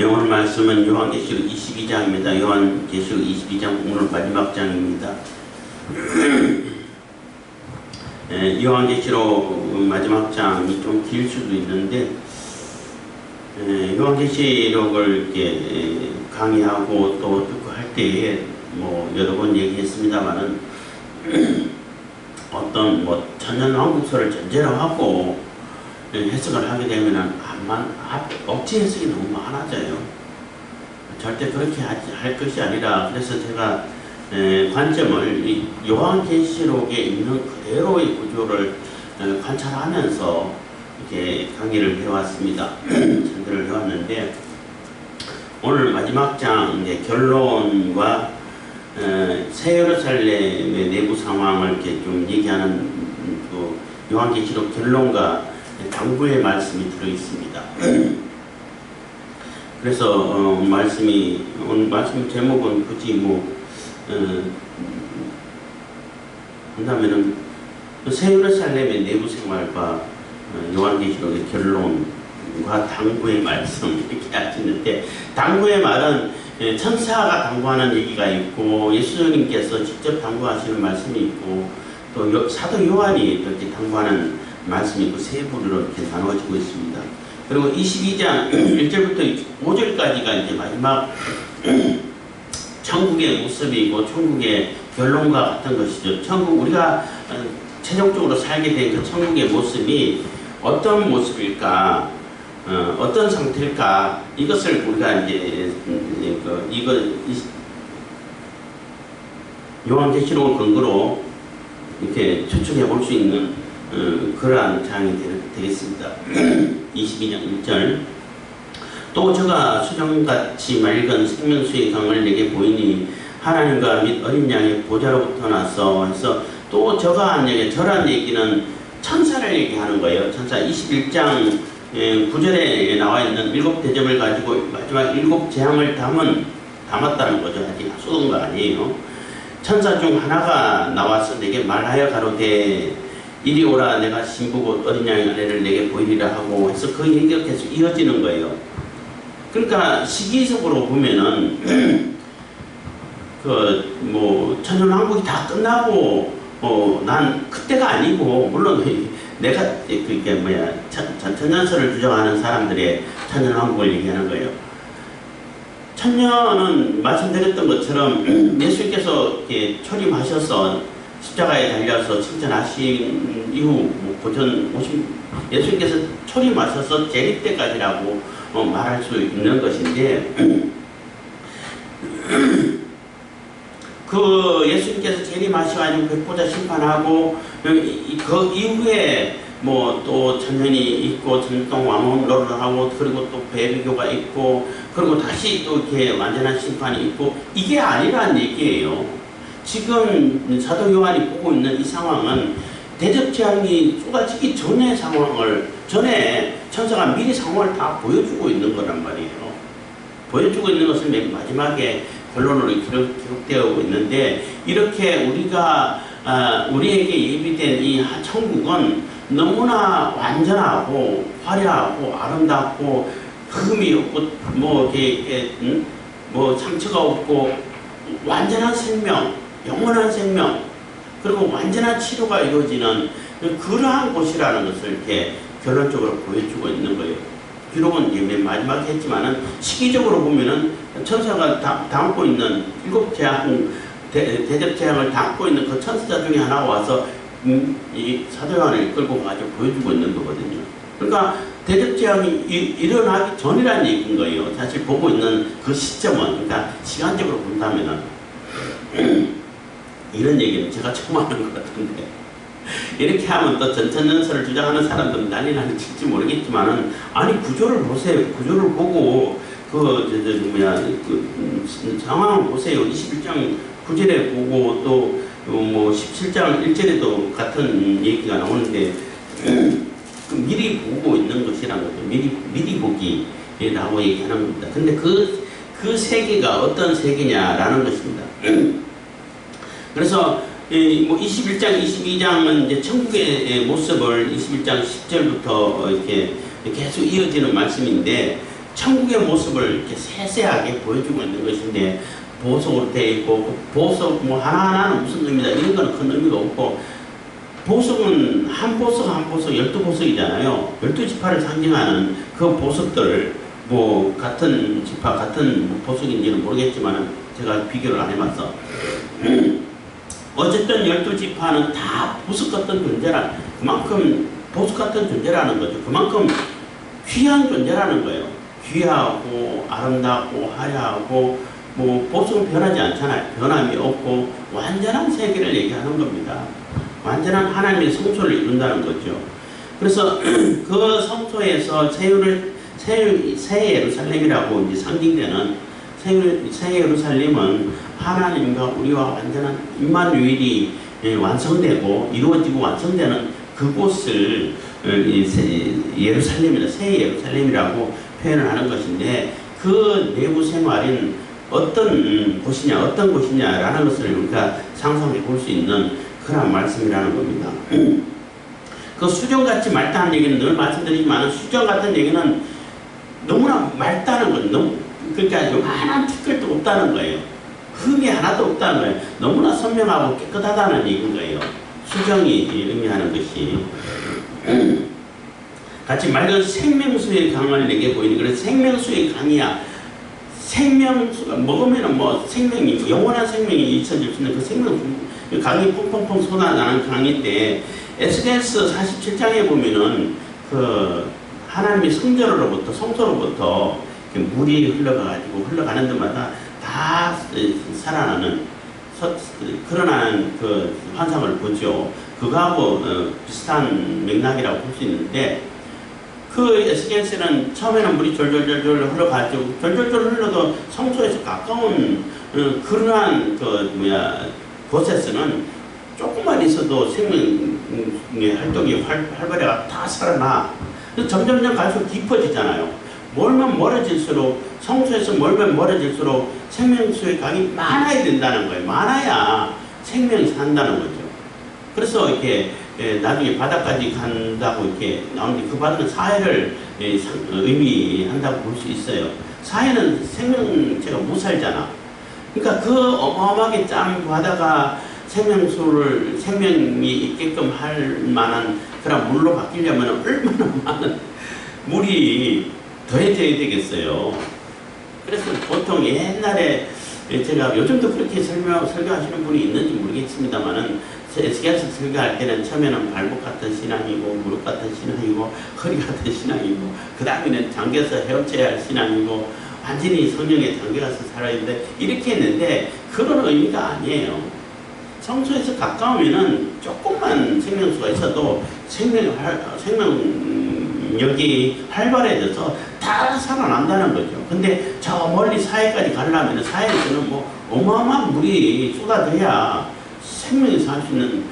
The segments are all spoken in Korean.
오늘 말씀은 요한계시록 22장입니다. 요한계시록 22장 오늘 마지막 장입니다. 요한계시록 마지막 장이 좀 길 수도 있는데 요한계시록을 이렇게 강의하고 또 듣고 할 때에 뭐 여러 번 얘기했습니다만은 어떤 뭐 천년왕국설을 전제로 하고 해석을 하게 되면은 억지 해석이 너무 많아져요. 절대 그렇게 할 것이 아니라, 그래서 제가 관점을 이 요한계시록에 있는 그대로의 구조를 관찰하면서 이렇게 강의를 해왔습니다. 전달을 해왔는데, 오늘 마지막 장 이제 결론과 새 예루살렘의 내부 상황을 이렇게 좀 얘기하는 그 요한계시록 결론과 당부의 말씀이 들어 있습니다. 그래서 오늘 말씀 제목은 굳이 뭐 한다면은 새 예루살렘의 내부 생활과 요한계시록의 결론과 당부의 말씀 이렇게 하시는데, 당부의 말은 천사가 당부하는 얘기가 있고 예수님께서 직접 당부하시는 말씀이 있고 또 사도 요한이 이렇게 당부하는 말씀이 있고 세 부류로 이렇게 나누어지고 있습니다. 그리고 22장 1절부터 5절까지가 이제 마지막 천국의 모습이고 천국의 결론과 같은 것이죠. 천국, 우리가 최종적으로 살게 된 그 천국의 모습이 어떤 모습일까, 어떤 상태일까, 이것을 우리가 이제 요한계시록을 근거로 이렇게 추측해 볼 수 있는 그러한 장이 되겠습니다. 22장 1절. 또 저가 수정같이 맑은 생명수의 강을 내게 보이니 하나님과 및 어린 양의 보좌로부터 나서 해서, 또 저가 한 얘기, 저란 얘기는 천사를 얘기하는 거예요. 천사 21장 9절에 나와 있는 7대접을 가지고 마지막 7재앙을 담았다는 거죠. 아직 쏟은 거 아니에요. 천사 중 하나가 나와서 내게 말하여 가로되 이리 오라, 내가 신부고 어린 양의 아내를 내게 보이리라 하고 해서 그 얘기가 계속 이어지는 거예요. 그러니까 시기적으로 보면은 천년왕국이 다 끝나고 난 그때가 아니고, 물론 내가 그게 천년설을 주장하는 사람들의 천년왕국을 얘기하는 거예요. 천년은 말씀드렸던 것처럼 예수님께서 초림하셔서 십자가에 달려서 승천하신 이후 예수님께서 초림하셔서 재림 때까지라고 말할 수 있는 것인데, 그 예수님께서 재림하셔가지고 백보자 심판하고 그 이후에 뭐 또 천년이 있고 천동 왕원로를 하고, 그리고 또 배비교가 있고, 그리고 다시 또 이렇게 완전한 심판이 있고, 이게 아니라는 얘기예요. 지금 사도 요한이 보고 있는 이 상황은 대접재앙이 쏟아지기 전의 상황을, 전에 천사가 미리 상황을 다 보여주고 있는 거란 말이에요. 보여주고 있는 것을 맨 마지막에 결론으로 기록되어 있는데, 이렇게 우리에게 예비된 이 천국은 너무나 완전하고 화려하고 아름답고 흠이 없고 상처가 없고 완전한 생명, 영원한 생명, 그리고 완전한 치료가 이루어지는 그러한 곳이라는 것을 이렇게 결론적으로 보여주고 있는 거예요. 기록은 맨 마지막에 했지만은 시기적으로 보면은 천사가 담고 있는 7재앙, 대접재앙을 담고 있는 그 천사자 중에 하나가 와서 이 사도요한을 끌고 가지고 보여주고 있는 거거든요. 그러니까 대접재앙이 일어나기 전이라는 얘기인 거예요. 사실 보고 있는 그 시점은, 그러니까 시간적으로 본다면은 이런 얘기는 제가 처음 하는 것 같은데, 이렇게 하면 또 전천년설을 주장하는 사람들은 난리 칠지 모르겠지만은, 아니 구조를 보세요. 구조를 보고 상황을 보세요. 21장 9절에 보고 또 17장 1절에도 같은 얘기가 나오는데 미리 보고 있는 것이라는 거죠. 미리 보기라고 얘기하는 겁니다. 근데 그 세계가 어떤 세계냐라는 것입니다. 그래서 21장, 22장은 이제 천국의 모습을 21장 10절부터 이렇게 계속 이어지는 말씀인데, 천국의 모습을 이렇게 세세하게 보여주고 있는 것인데, 보석으로 되어 있고, 그 보석 뭐 하나하나는 무슨 의미다 이런 거는 큰 의미가 없고, 보석은 한 보석 한 보석 12보석이잖아요. 12지파를 상징하는 그 보석들, 뭐 같은 지파 같은 보석인지는 모르겠지만 제가 비교를 안 해봤어. 어쨌든 12지파는 다 보석 같은 존재라, 그만큼 보석 같은 존재라는 거죠. 그만큼 귀한 존재라는 거예요. 귀하고 아름답고 화려하고, 뭐 보석은 변하지 않잖아요. 변함이 없고 완전한 세계를 얘기하는 겁니다. 완전한 하나님의 성소를 이룬다는 거죠. 그래서 그 성소에서 새 예루살렘이라고 이제 상징되는 새 예루살렘은 하나님과 우리와 완전한 임마누엘이 완성되고 이루어지고 완성되는 그곳을 예루살렘이나 새 예루살렘이라고 표현을 하는 것인데, 그 내부 생활인 어떤 곳이냐라는 것을 우리가 상상해 볼 수 있는 그런 말씀이라는 겁니다. 그 수정같이 맑다는 얘기는 늘 말씀드리지만, 수정 같은 얘기는 너무나 맑다는 거예요. 그러니까 요만한 티끌도 없다는 거예요. 흠이 하나도 없다는 거예요. 너무나 선명하고 깨끗하다는 얘기인 거예요. 수정이 의미하는 것이. 같이 맑은 생명수의 강을 내게 보이는, 그래서 생명수의 강이야. 생명수가 먹으면 뭐 생명이, 영원한 생명이 잊혀질 수 있는 그 생명 강이 퐁퐁퐁 쏟아나는 강인데, 에스겔서 47장에 보면은 그 하나님의 성전으로부터, 성소로부터 물이 흘러가는 데마다 다 살아나는, 그러나는 그 환상을 보죠. 그거하고 비슷한 맥락이라고 볼 수 있는데, 그 에스겔서는 처음에는 물이 졸졸졸졸 흘러가죠. 졸졸졸 흘러도 성소에서 가까운 그러한 곳에서는 조금만 있어도 생명의 활동이 활발해가 다 살아나. 점점점 갈수록 깊어지잖아요. 멀면 멀어질수록, 성소에서 멀면 멀어질수록 생명수의 강이 많아야 된다는 거예요. 많아야 생명이 산다는 거죠. 그래서 이렇게 나중에 바다까지 간다고 이렇게 나오는데, 그 바다는 사해를 의미한다고 볼 수 있어요. 사해는 생명체가 못 살잖아. 그러니까 그 어마어마하게 짠 바다가 생명이 있게끔 할 만한 그런 물로 바뀌려면 얼마나 많은 물이 더해져야 되겠어요. 그래서 보통 옛날에, 제가 요즘도 그렇게 설교하시는 분이 있는지 모르겠습니다만은, 에스겔서 설교할 때는 처음에는 발목 같은 신앙이고, 무릎 같은 신앙이고, 허리 같은 신앙이고, 그 다음에는 잠겨서 헤엄쳐야 할 신앙이고, 완전히 성령에 잠겨가서 살아야 되는데, 이렇게 했는데 그런 의미가 아니에요. 성소에서 가까우면은 조금만 생명수가 있어도 생명력이 활발해져서 다 살아난다는 거죠. 근데 저 멀리 사해까지 가려면 사해에서는 뭐 어마어마한 물이 쏟아져야 생명이 살 수 있는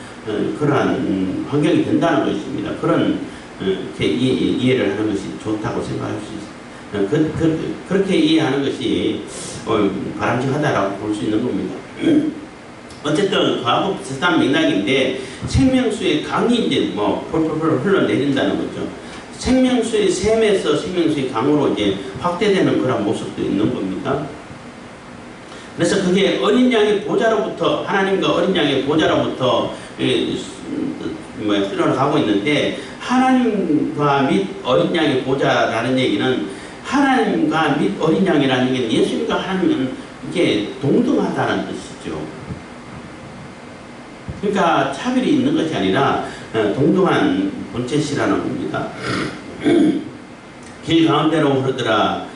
그러한 환경이 된다는 것입니다. 그런 이해를 하는 것이 좋다고 생각할 수 있어요. 그렇게 이해하는 것이 바람직하다라고 볼 수 있는 겁니다. 어쨌든 그하고 비슷한 맥락인데, 생명수의 강이 이제 뭐 펄펄펄 흘러내린다는 거죠. 생명수의 샘에서 생명수의 강으로 이제 확대되는 그런 모습도 있는 겁니다. 그래서 그게 어린 양의 보좌로부터, 하나님과 어린 양의 보좌로부터 흘러가고 있는데, 하나님과 및 어린 양의 보좌라는 얘기는, 하나님과 및 어린 양이라는 얘기는 예수님과 하나님은 이게 동등하다는 뜻이죠. 그러니까 차별이 있는 것이 아니라 동등한 본체시라는 겁니다. 길 가운데로 흐르더라.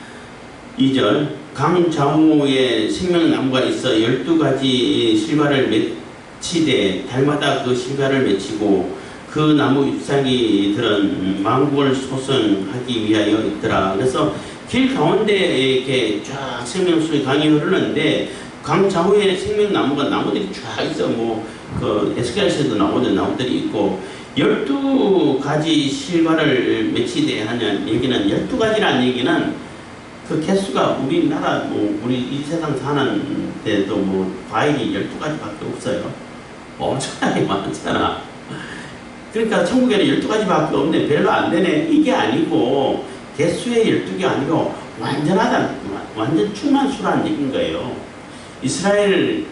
2절, 강 좌우에 생명나무가 있어 12가지 실과를 맺히되 달마다 그 실과를 맺히고, 그 나무 잎사귀들은 만국을 소성하기 위하여 있더라. 그래서 길 가운데에 이렇게 쫙 생명수의 강이 흐르는데, 강 좌우에 생명나무가, 나무들이 쫙 있어. 그 에스겔서에도 나오는 나무들이 있고, 12가지 실과를 맺히되 하는 얘기는, 12가지라는 얘기는 그 개수가 우리나라, 우리 이 세상 사는 데도 과일이 12가지밖에 없어요. 엄청나게 많잖아. 그러니까 천국에는 12가지밖에 없네, 별로 안 되네, 이게 아니고, 개수의 12개 아니고 완전 충만수라는 얘기인 거예요. 이스라엘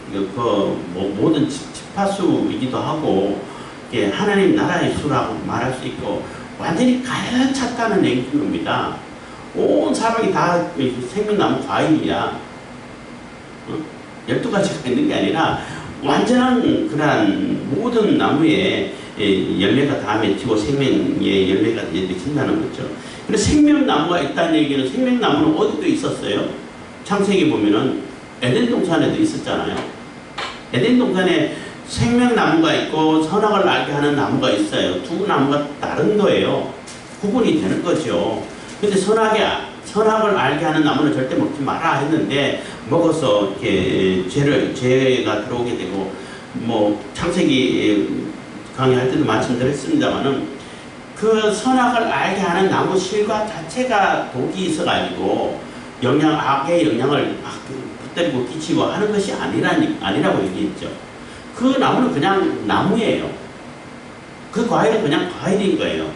모든 지파수이기도 하고 하나님 나라의 수라고 말할 수 있고 완전히 가득 찼다는 얘기인 겁니다. 온 사방이 다 생명나무 과일이야. 12가지가 있는 게 아니라 완전한 그러한 모든 나무에 열매가 다 맺히고 생명의 열매가 맺힌다는 거죠. 그래서 생명나무가 있다는 얘기는 생명나무는 어디도 있었어요? 창세기 보면은 에덴 동산에도 있었잖아요. 에덴 동산에 생명나무가 있고 선악을 알게 하는 나무가 있어요. 두 나무가 다른 거예요. 구분이 되는 거죠. 근데 선악을 알게 하는 나무는 절대 먹지 마라 했는데 먹어서 이렇게 죄가 들어오게 되고 뭐 창세기 강의할 때도 말씀드렸습니다만은 그 선악을 알게 하는 나무 실과 자체가 독이 있어가지고 악의 영향을 붙들고 끼치고 하는 것이 아니라고 얘기했죠. 그 나무는 그냥 나무예요. 그 과일은 그냥 과일인 거예요.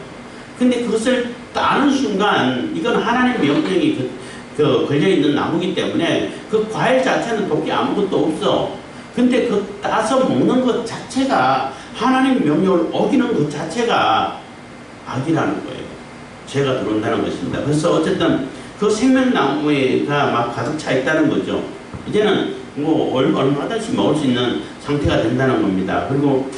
근데 그것을 따는 순간 이건 하나님의 명령이 걸려있는 나무이기 때문에 그 과일 자체는 독이 아무것도 없어. 근데 그 따서 먹는 것 자체가 하나님 명령을 어기는 것 자체가 악이라는 거예요. 죄가 들어온다는 것입니다. 그래서 어쨌든 그 생명나무가 막 가득 차 있다는 거죠. 이제는 뭐 얼마든지 먹을 수 있는 상태가 된다는 겁니다. 그리고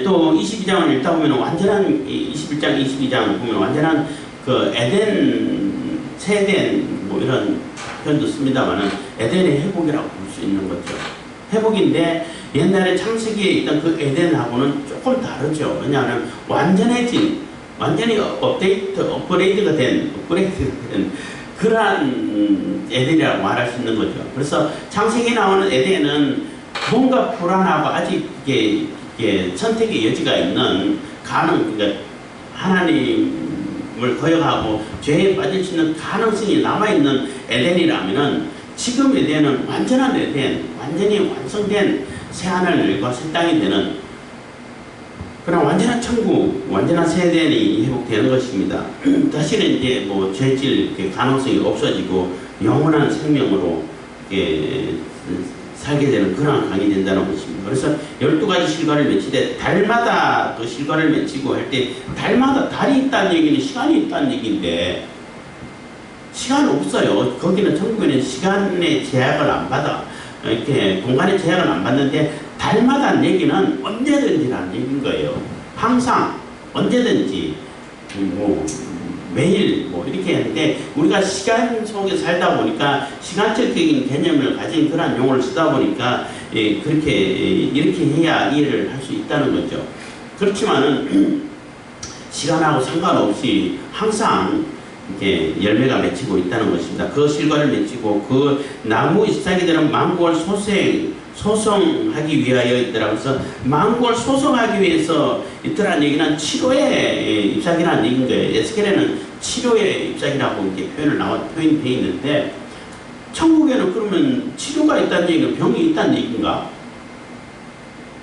또 22장을 읽다 보면 완전한 21장, 22장 보면 완전한 그 에덴, 세덴 뭐 이런 표현도 씁니다만은 에덴의 회복이라고 볼 수 있는 거죠. 회복인데 옛날에 창세기에 있던 그 에덴하고는 조금 다르죠. 왜냐하면 완전히 업그레이드가 된 그러한 에덴이라고 말할 수 있는 거죠. 그래서 창세기에 나오는 에덴은 뭔가 불안하고 아직 이게 선택의 여지가 있는 그러니까 하나님을 거역하고 죄에 빠질 수 있는 가능성이 남아있는 에덴이라면은 지금 에덴은 완전한 에덴, 완전히 완성된 새하늘과 새 땅이 되는 그런 완전한 천국, 완전한 새 에덴이 회복되는 것입니다. 다시는 이제 뭐 죄질 가능성이 없어지고 영원한 생명으로 살게 되는 그런 강이 된다는 것입니다. 그래서 12가지 실과를 맺히되 달마다 그 실과를 맺히고 할 때 달마다 달이 있다는 얘기는 시간이 있다는 얘기인데 시간 없어요. 거기는 천국에는 시간의 제약을 안 받아. 이렇게 공간의 제약을 안 받는데 달마다는 얘기는 언제든지라는 얘기인 거예요. 항상 언제든지 뭐 매일 뭐 이렇게 하는데 우리가 시간 속에 살다 보니까 시간적인 개념을 가진 그런 용어를 쓰다 보니까 그렇게 이렇게 해야 이해를 할 수 있다는 거죠. 그렇지만은 시간하고 상관없이 항상 이렇게 열매가 맺히고 있다는 것입니다. 그 실과를 맺히고 그 나무 잎사귀 되는 만국을 소송하기 위하여 있더라. 그래서 만국을 소송하기 위해서 있더라는 얘기는 치료의 잎사귀라는 얘기인 거예요. 에스겔에는 치료의 잎사귀라고 이렇게 표현이 되어 있는데 천국에는 그러면 치료가 있다는 얘기는 병이 있다는 얘기인가?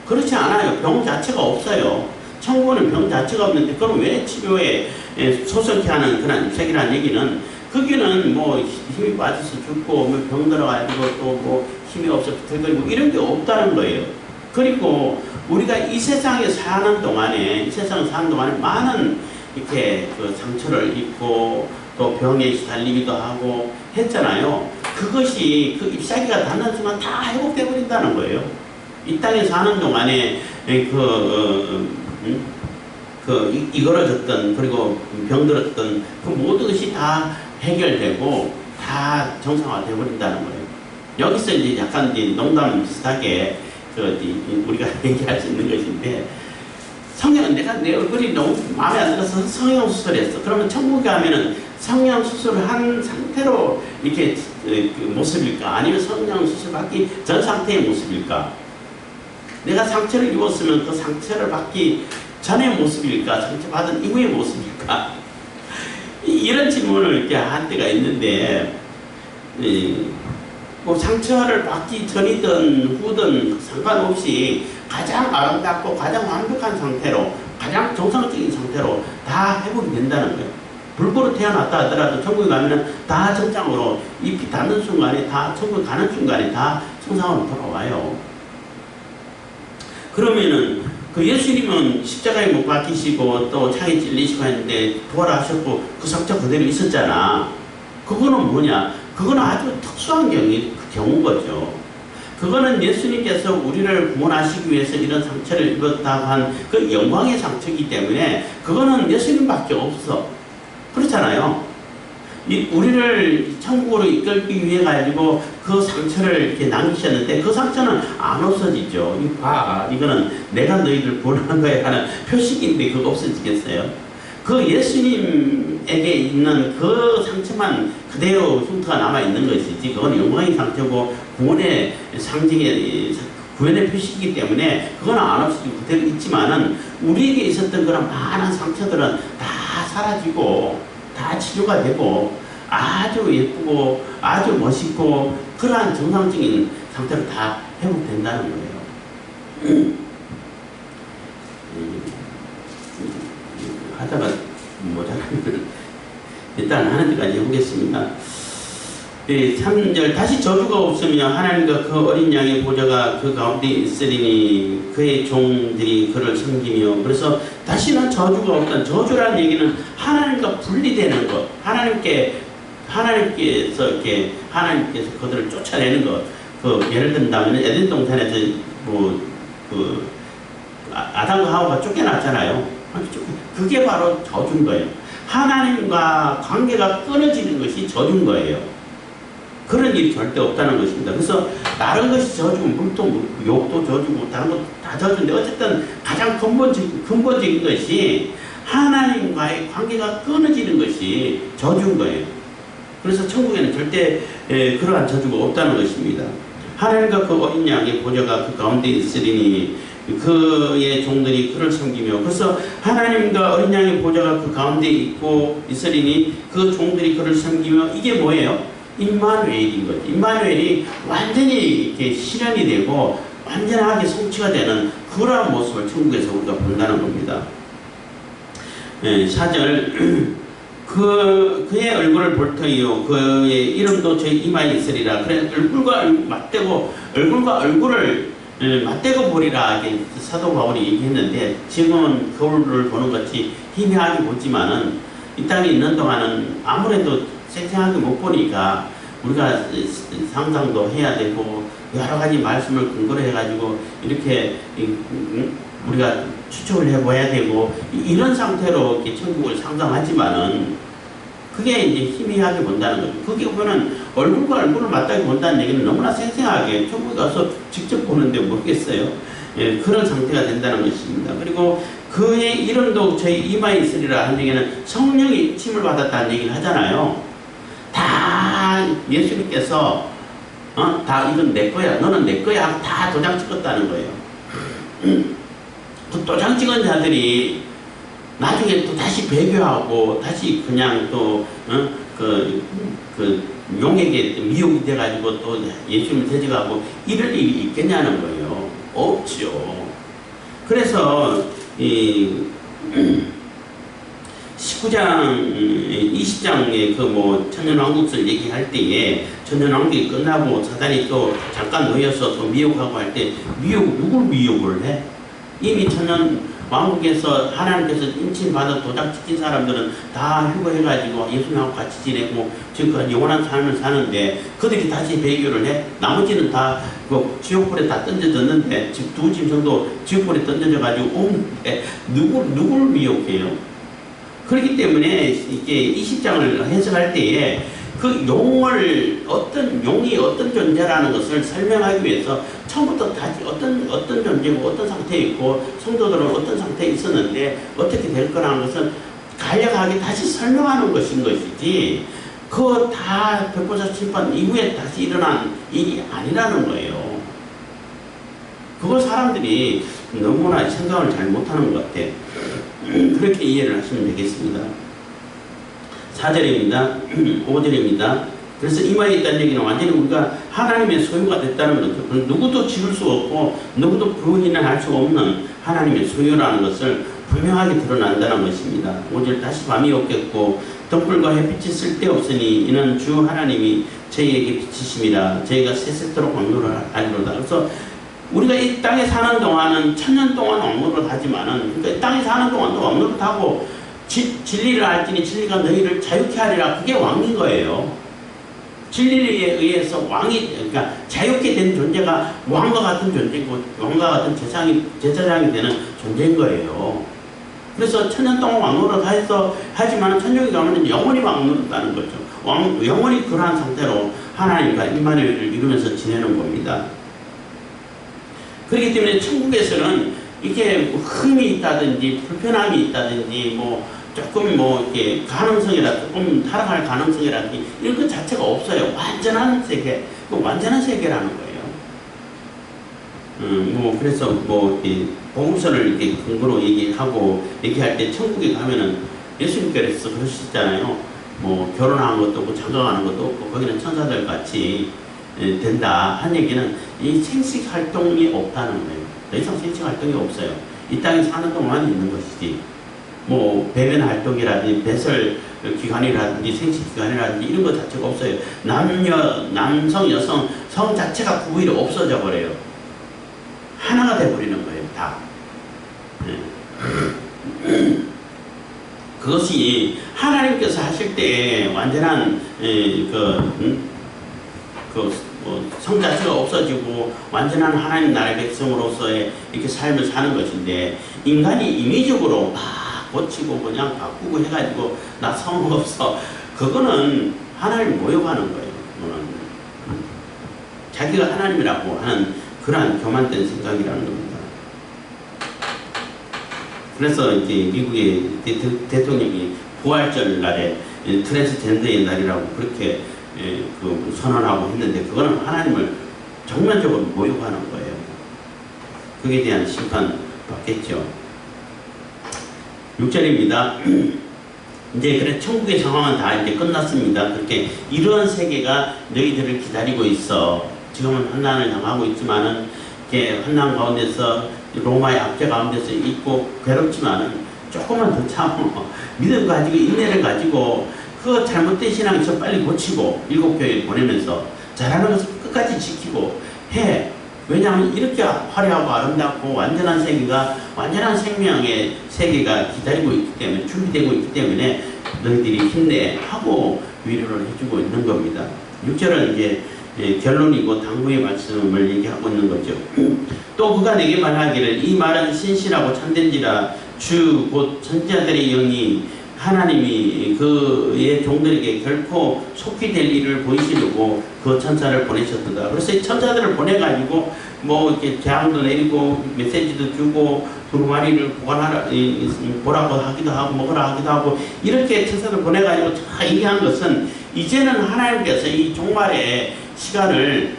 그렇지 않아요. 병 자체가 없어요. 천국은 병 자체가 없는데 그럼 왜 치료에 소속케 하는 그런 잎사귀라는 얘기는 거기는 뭐 힘이 빠져서 죽고 뭐 병 들어가지고 또 뭐 힘이 없어서 들끓고 이런 게 없다는 거예요. 그리고 우리가 이 세상에 사는 동안에 많은 이렇게 그 상처를 입고 또 병에 시달리기도 하고 했잖아요. 그것이 그 잎사귀가 닿는 순간 다 회복돼 버린다는 거예요. 이 땅에 사는 동안에 이걸어졌던 그리고 병들었던 그 모든 것이 다 해결되고 다 정상화되어 버린다는 거예요. 여기서 이제 약간 이제 농담 비슷하게 우리가 얘기할 수 있는 것인데 성형 내가 내 얼굴이 너무 마음에 안 들어서 성형수술했어. 그러면 천국에 가면은 성형수술을 한 상태로 이렇게 그 모습일까? 아니면 성형수술 받기 전 상태의 모습일까? 내가 상처를 입었으면 그 상처를 받기 전의 모습일까? 상처받은 이후의 모습일까? 이런 질문을 이렇게 한 때가 있는데, 뭐 상처를 받기 전이든 후든 상관없이 가장 아름답고 가장 완벽한 상태로, 가장 정상적인 상태로 다 회복이 된다는 거예요. 불구로 태어났다 하더라도 천국에 가면은 다 정상으로 잎이 닿는 순간에 다 천국에 가는 순간에 다 정상으로 돌아와요. 그러면은 그 예수님은 십자가에 못 박히시고 또 창에 찔리시고 했는데 부활하셨고 그 상처 그대로 있었잖아. 그거는 뭐냐? 그거는 아주 특수한 경우인 거죠. 그거는 예수님께서 우리를 구원하시기 위해서 이런 상처를 입었다고 한 그 영광의 상처이기 때문에 그거는 예수님밖에 없어. 그렇잖아요. 우리를 천국으로 이끌기 위해 가지고 그 상처를 이렇게 남기셨는데 그 상처는 안 없어지죠. 이거는 내가 너희들 구원한 거야 하는 표식인데 그거 없어지겠어요? 그 예수님에게 있는 그 상처만 그대로 흉터가 남아있는 것이지 그건 영광의 상처고 구원의 상징의 구원의 표시이기 때문에 그건 안 없어지고 그대로 있지만은 우리에게 있었던 그런 많은 상처들은 다 사라지고 다 치료가 되고 아주 예쁘고 아주 멋있고 그러한 정상적인 상태로 다 회복된다는 거예요. 하다가 모자라면 일단 하는 데까지 해보겠습니다. 3절 다시 저주가 없으며 하나님과 그 어린 양의 보좌가 그 가운데 있으리니 그의 종들이 그를 섬기며 그래서 다시는 저주가 없다는 저주라는 얘기는 하나님과 분리되는 것 하나님께서 그들을 쫓아내는 것 예를 든다면 에덴 동산에서 아담과 하와가 쫓겨났잖아요. 그게 바로 저주인 거예요. 하나님과 관계가 끊어지는 것이 저주인 거예요. 그런 일이 절대 없다는 것입니다. 그래서 다른 것이 저주고 물도 욕도 저주고 다른 것도 다 저주인데 어쨌든 가장 근본적인 것이 하나님과의 관계가 끊어지는 것이 저주인 거예요. 그래서 천국에는 절대 그러한 저주가 없다는 것입니다. 하나님과 그 어린 양의 보좌가 그 가운데 있으리니 그의 종들이 그를 섬기며 그래서 하나님과 어린 양의 보좌가 그 가운데 있으리니 그 종들이 그를 섬기며 이게 뭐예요? 임마누엘인 거죠. 임마누엘이 완전히 이렇게 실현이 되고 완전하게 성취가 되는 그러한 모습을 천국에서 우리가 본다는 겁니다. 4절 그의 얼굴을 볼 터이요 그의 이름도 저희 이마에 있으리라. 그래 얼굴과 얼굴을 맞대고 보리라 사도 바울이 얘기했는데 지금은 거울을 보는 것이 희미하게 보지만은 이 땅에 있는 동안은 아무래도 생생하게 못 보니까 우리가 상상도 해야 되고 여러 가지 말씀을 근거로 해가지고 이렇게 우리가 추측을 해봐야 되고 이런 상태로 이렇게 천국을 상상하지만은 그게 이제 희미하게 본다는 거죠. 그게 보면은 얼굴과 얼굴을 맞다고 본다는 얘기는 너무나 생생하게 천국에 가서 직접 보는데 모르겠어요. 그런 상태가 된다는 것입니다. 그리고 그의 이름도 저희 이마에 있으리라 하는 얘기는 성령이 침을 받았다는 얘기를 하잖아요. 다 예수님께서 다 이건 내 거야 너는 내 거야 다 도장 찍었다는 거예요. 그 도장 찍은 자들이 나중에 또 다시 배교하고 다시 그냥 또 그 용에게 미혹이 돼가지고 또 예수님을 대적하고 이럴 일이 있겠냐는 거예요. 없죠. 그래서 이 19장 20장의 그 천년왕국설 얘기할 때에 천년왕국이 끝나고 사단이 또 잠깐 놓여서 또 미혹하고 할 때 누굴 미혹을 해? 이미 천년왕국에서 하나님께서 인침받아 도장 찍힌 사람들은 다 휴거해가지고 예수님하고 같이 지내고 지금까지 영원한 삶을 사는데 그들이 다시 배교를 해? 나머지는 다 그 지옥불에 다 던져졌는데 지금 2집 정도 지옥불에 던져져가지고 오는데 누굴 미혹해요? 그렇기 때문에 이게 20장을 해석할 때에 그 용이 어떤 존재라는 것을 설명하기 위해서 처음부터 다시 어떤 존재고 어떤 상태에 있고 성도들은 어떤 상태에 있었는데 어떻게 될 거라는 것은 간략하게 다시 설명하는 것인 것이지 그거 다 백보자 심판 이후에 다시 일어난 일이 아니라는 거예요. 그걸 사람들이 너무나 생각을 잘 못하는 것 같아요. 그렇게 이해를 하시면 되겠습니다. 4절입니다. 5절입니다. 그래서 이마에 있다는 얘기는 완전히 우리가 하나님의 소유가 됐다는 거죠. 누구도 지을 수 없고 누구도 부인을 할 수 없는 하나님의 소유라는 것을 분명하게 드러난다는 것입니다. 5절 다시 밤이 없겠고 등불과 햇빛이 쓸데없으니 이는 주 하나님이 저희에게 빛이심이라 저희가 세세토록 왕노를 하리로다. 그래서 우리가 이 땅에 사는 동안은 천년 동안 왕노를 하지만은, 그러니까 이 땅에 사는 동안도 왕노를 하고 진리를 알지니 진리가 너희를 자유케 하리라. 그게 왕인 거예요. 진리에 의해서 왕이, 그러니까 자유케 된 존재가 왕과 같은 존재고 왕과 같은 제사장이 되는 존재인 거예요. 그래서 천년 동안 왕노를 하지만 천년이 가면 영원히 왕노를 하는 거죠. 영원히 그러한 상태로 하나님과 임마누엘을 이루면서 지내는 겁니다. 그렇기 때문에 천국에서는 이렇게 흠이 있다든지 불편함이 있다든지 조금 이렇게 가능성이라 조금 타락할 가능성이라든지 이런 것 자체가 없어요. 완전한 세계, 완전한 세계라는 거예요. 그래서 복음서를 이렇게 근거로 얘기할 때 천국에 가면은 예수님께서 그러시잖아요. 결혼하는 것도 없고 장가가는 것도 없고 거기는 천사들 같이 된다 한 얘기는 이 생식 활동이 없다는 거예요. 더 이상 생식 활동이 없어요. 이 땅에 사는 동안 있는 것이지. 배변 활동이라든지 배설 기관이라든지 생식 기관이라든지 이런 것 자체가 없어요. 남성, 여성, 성 자체가 구분이 없어져 버려요. 하나가 돼버리는 거예요, 다. 그것이 하나님께서 하실 때 완전한 성 자체가 없어지고 완전한 하나님 나라의 백성으로서의 이렇게 삶을 사는 것인데, 인간이 임의적으로 고치고 그냥 바꾸고 해가지고 나 성 없어, 그거는 하나님을 모욕하는 거예요. 그거는 자기가 하나님이라고 하는 그러한 교만된 생각이라는 겁니다. 그래서 이제 미국의 대통령이 부활절 날에 트랜스젠더의 날이라고 그렇게 선언하고 했는데, 그거는 하나님을 정면적으로 모욕하는 거예요. 그에 대한 심판 받겠죠. 6절입니다. 이제 그래 천국의 상황은 다 이제 끝났습니다. 그렇게 이러한 세계가 너희들을 기다리고 있어. 지금은 환난을 당하고 있지만은 이렇게 환난 가운데서 로마의 압제 가운데서 있고 괴롭지만은 조금만 더 참어. 믿음 가지고 인내를 가지고 그 잘못된 신앙에서 빨리 고치고 7교회 보내면서 잘하는 것을 끝까지 지키고 해. 왜냐하면 이렇게 화려하고 아름답고 완전한 세계가, 완전한 생명의 세계가 기다리고 있기 때문에, 준비되고 있기 때문에 너희들이 힘내하고 위로를 해주고 있는 겁니다. 6절은 이제 결론이고 당부의 말씀을 얘기하고 있는 거죠. 또 그가 내게 말하기를 이 말은 신실하고 참된지라 주 곧 선지자들의 영이 하나님이 그의 종들에게 결코 속히 될 일을 보이시려고 그 천사를 보내셨다. 그래서 이 천사들을 보내가지고 이렇게 재앙도 내리고 메시지도 주고 두루마리를 보라고 하기도 하고 먹으라 하기도 하고 이렇게 천사들 보내가지고 다 얘기한 것은 이제는 하나님께서 이 종말의 시간을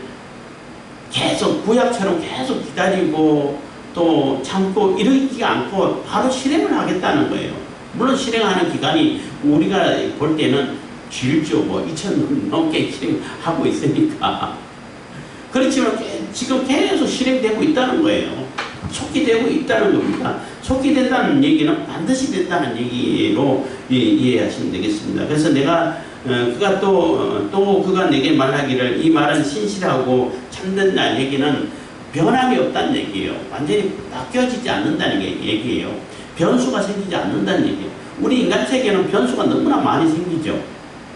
계속 구약처럼 계속 기다리고 또 참고 이러지 않고 바로 실행을 하겠다는 거예요. 물론 실행하는 기간이 우리가 볼 때는 길죠. 2000년 넘게 실행하고 있으니까. 그렇지만 지금 계속 실행되고 있다는 거예요. 속히 되고 있다는 겁니다. 속히 된다는 얘기는 반드시 된다는 얘기로 이해하시면 되겠습니다. 그래서 그가 또 그가 내게 말하기를 이 말은 신실하고 참된다는 얘기는 변함이 없다는 얘기예요. 완전히 바뀌어지지 않는다는 얘기예요. 변수가 생기지 않는다는 얘기예요. 우리 인간 세계는 변수가 너무나 많이 생기죠.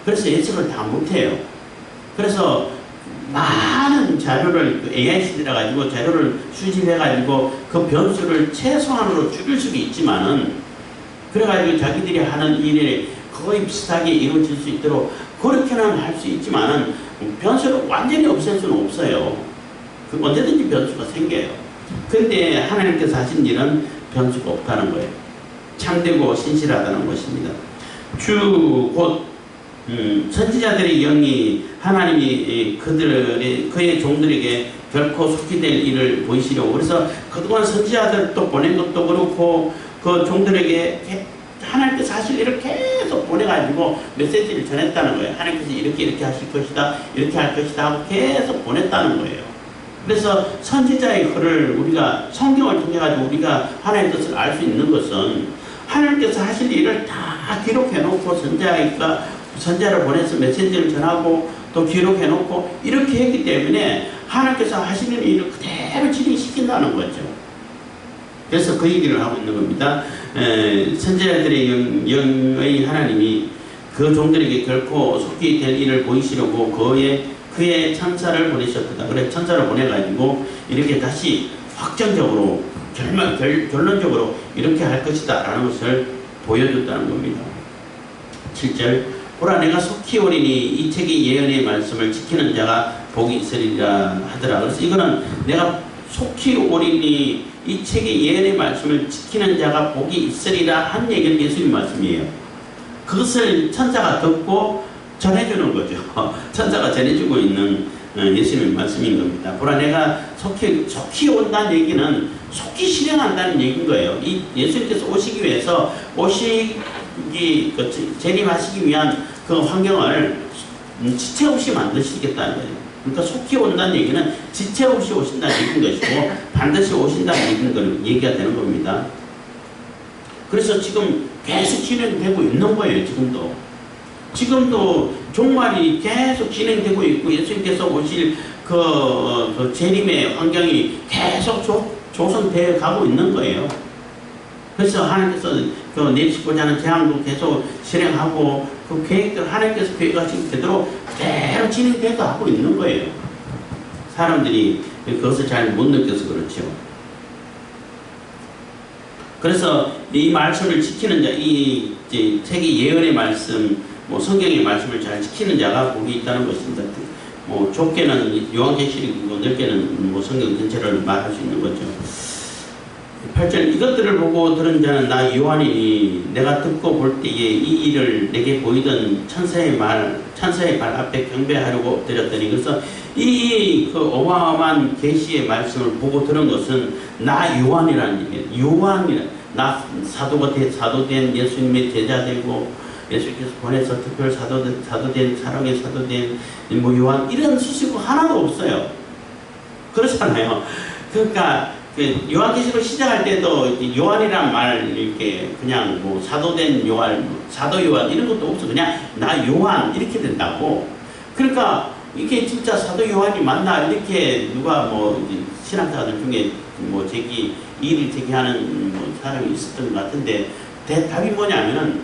그래서 예측을 다 못해요. 그래서 많은 자료를 AI 시대라 가지고 자료를 수집해 가지고 그 변수를 최소한으로 줄일 수도 있지만은, 그래가지고 자기들이 하는 일에 거의 비슷하게 이루어질 수 있도록 그렇게는 할 수 있지만은 변수를 완전히 없앨 수는 없어요. 언제든지 변수가 생겨요. 그런데 하나님께서 하신 일은 변수가 없다는 거예요. 참되고 신실하다는 것입니다. 주 곧 선지자들의 영이 하나님이 그의 종들에게 결코 속히 될 일을 보이시려고, 그래서 그동안 선지자들도 보낸 것도 그렇고 그 종들에게 하나님께서 하실 일을 계속 보내가지고 메시지를 전했다는 거예요. 하나님께서 이렇게 하실 것이다, 이렇게 할 것이다 하고 계속 보냈다는 거예요. 그래서 선지자의 글을 성경을 통해 가지고 우리가 하나님의 뜻을 알 수 있는 것은 하나님께서 하실 일을 다 다 기록해놓고 선자를 보내서 메시지를 전하고 또 기록해놓고 이렇게 했기 때문에 하나님께서 하시는 일을 그대로 진행시킨다는 거죠. 그래서 그 얘기를 하고 있는 겁니다. 선지자들의 영의 하나님이 그 종들에게 결코 속히 될 일을 보이시려고 그의 천사를 보내셨다. 그래 천사를 보내가지고 이렇게 다시 확정적으로 결론적으로 이렇게 할 것이다 라는 것을 보여줬다는 겁니다. 7절 보라 내가 속히 오리니 이 책의 예언의 말씀을 지키는 자가 복이 있으리라 하더라. 그래서 이거는 내가 속히 오리니 이 책의 예언의 말씀을 지키는 자가 복이 있으리라 한 얘기는 예수님 말씀이에요. 그것을 천사가 듣고 전해주는 거죠. 천사가 전해주고 있는 예수님 말씀인 겁니다. 보라 내가 속히 온다는 얘기는 속히 실행한다는 얘기인 거예요. 이 예수님께서 오시기 위해서 재림하시기 위한 그 환경을 지체 없이 만드시겠다는 거예요. 그러니까 속히 온다는 얘기는 지체 없이 오신다는 얘기인 것이고 반드시 오신다는 얘기가 되는 겁니다. 그래서 지금 계속 진행되고 있는 거예요. 지금도 종말이 계속 진행되고 있고 예수님께서 오실 그 재림의 환경이 계속 조성되어 가고 있는 거예요. 그래서 하나님께서 내시고자 하는 재앙도 계속 실행하고 그 계획들 하나님께서 계획하신 대로 그대로 진행되어 가고 있는 거예요. 사람들이 그것을 잘 못 느껴서 그렇죠. 그래서 이 말씀을 지키는 자, 이 책의 예언의 말씀, 성경의 말씀을 잘 지키는 자가 복이 있다는 것입니다. 좁게는 요한계시록이고 넓게는 성경 전체를 말할 수 있는 거죠. 8절 이것들을 보고 들은 자는 나 요한이니 내가 듣고 볼 때에 이 일을 내게 보이던 천사의 발 앞에 경배하려고 엎드렸더니 그래서 그 어마어마한 계시의 말씀을 보고 들은 것은 나 요한이라는 얘기예요. 나 사도된 예수님의 제자 되고 예수님께서 보내서 특별 사도된 사랑의 사도된 요한 이런 수식어 하나도 없어요. 그렇잖아요. 그러니까 요한계시록 시작할 때도 요한이란 말 이렇게 그냥 사도된 요한, 사도 요한 이런 것도 없어. 그냥 나 요한 이렇게 된다고. 그러니까 이게 진짜 사도 요한이 맞나 이렇게 누가 신학자들 중에 이의를 제기하는 사람이 있었던 것 같은데 답이 뭐냐면은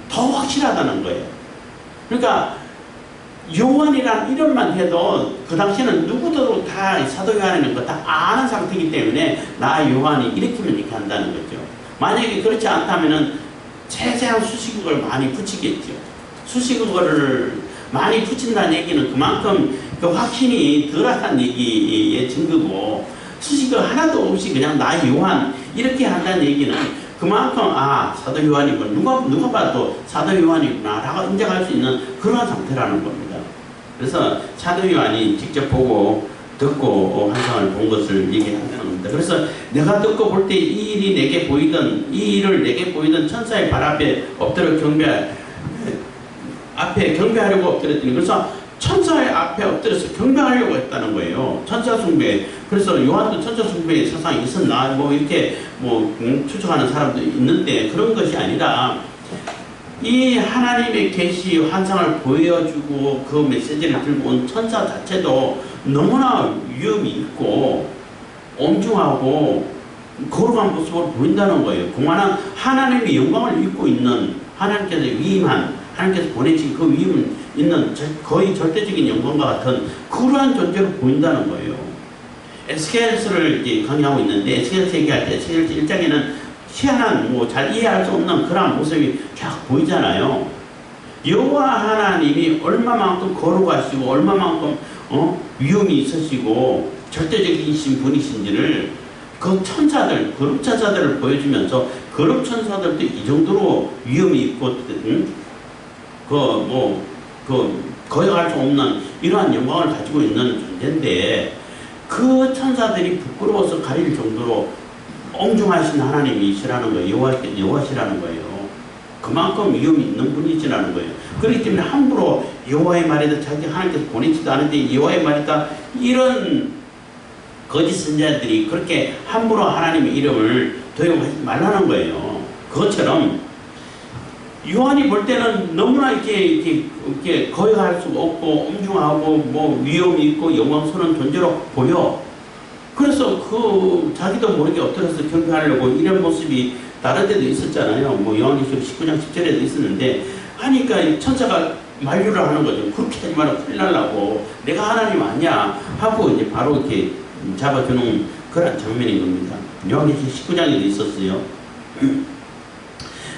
더 확실하다는 거예요. 그러니까 요한이란 이름만 해도 그 당시에는 누구도 다 사도 요한이라는 거 다 아는 상태이기 때문에 나 요한이 이렇게면 이렇게 한다는 거죠. 만약에 그렇지 않다면은 세세한 수식어를 많이 붙이겠죠. 수식어를 많이 붙인다는 얘기는 그만큼 그 확신이 덜하다는 얘기의 증거고 수식어 하나도 없이 그냥 나 요한 이렇게 한다는 얘기는 그만큼 사도 요한이구나 누가 봐도 사도 요한이구나 라고 인정할 수 있는 그러한 상태라는 겁니다. 그래서 사도 요한이 직접 보고 듣고 환상을 본 것을 얘기한다는 겁니다. 그래서 내가 듣고 볼 때 이 일을 내게 보이던 천사의 발 앞에 엎드려 경배하려고 엎드렸더니 그래서 천사의 앞에 엎드려서 경배하려고 했다는 거예요. 천사 숭배. 그래서 요한도 천사 숭배의 사상이 있었나 이렇게 추측하는 사람도 있는데 그런 것이 아니라 이 하나님의 계시 환상을 보여주고 그 메시지를 들고 온 천사 자체도 너무나 위험이 있고 엄중하고 거룩한 모습을 보인다는 거예요. 그만한 하나님의 영광을 입고 있는 하나님께서 위임한 하나님께서 보내신 그 위임은 있는 거의 절대적인 영광과 같은 그러한 존재로 보인다는 거예요. 에스겔서를 강의하고 있는데 에스겔서 얘기할 때 에스겔서 1장에는 희한한 잘 이해할 수 없는 그러한 모습이 쫙 보이잖아요. 여호와 하나님이 얼마만큼 거룩하시고 얼마만큼 위엄이 있으시고 절대적이신 분이신지를 그 천사들, 거룩 천사들을 보여주면서 거룩 천사들도 이 정도로 위엄이 있고 거역할 수 없는 이러한 영광을 가지고 있는 존재인데 그 천사들이 부끄러워서 가릴 정도로 엉중하신 하나님이시라는 거예요. 여호와시라는 거예요. 그만큼 위험이 있는 분이시라는 거예요. 그렇기 때문에 함부로 여호와의 말이다 자기 하나님께서 보내지도 않은데 여호와의 말이다 이런 거짓 선자들이 그렇게 함부로 하나님의 이름을 도용하지 말라는 거예요. 그것처럼 요한이 볼 때는 너무나 이렇게 거역할 수가 없고 엄중하고 뭐 위험이 있고 영광스러운 존재로 보여. 그래서 자기도 모르게 엎드려서 경배하려고 이런 모습이 다른 데도 있었잖아요. 뭐 요한계시록 19장 10절에도 있었는데 하니까 천사가 만류를 하는 거죠. 그렇게 하지 마라, 큰일 날라고. 내가 하나님 아니야 하고 이제 바로 이렇게 잡아주는 그런 장면인 겁니다. 요한계시록 19장에도 있었어요.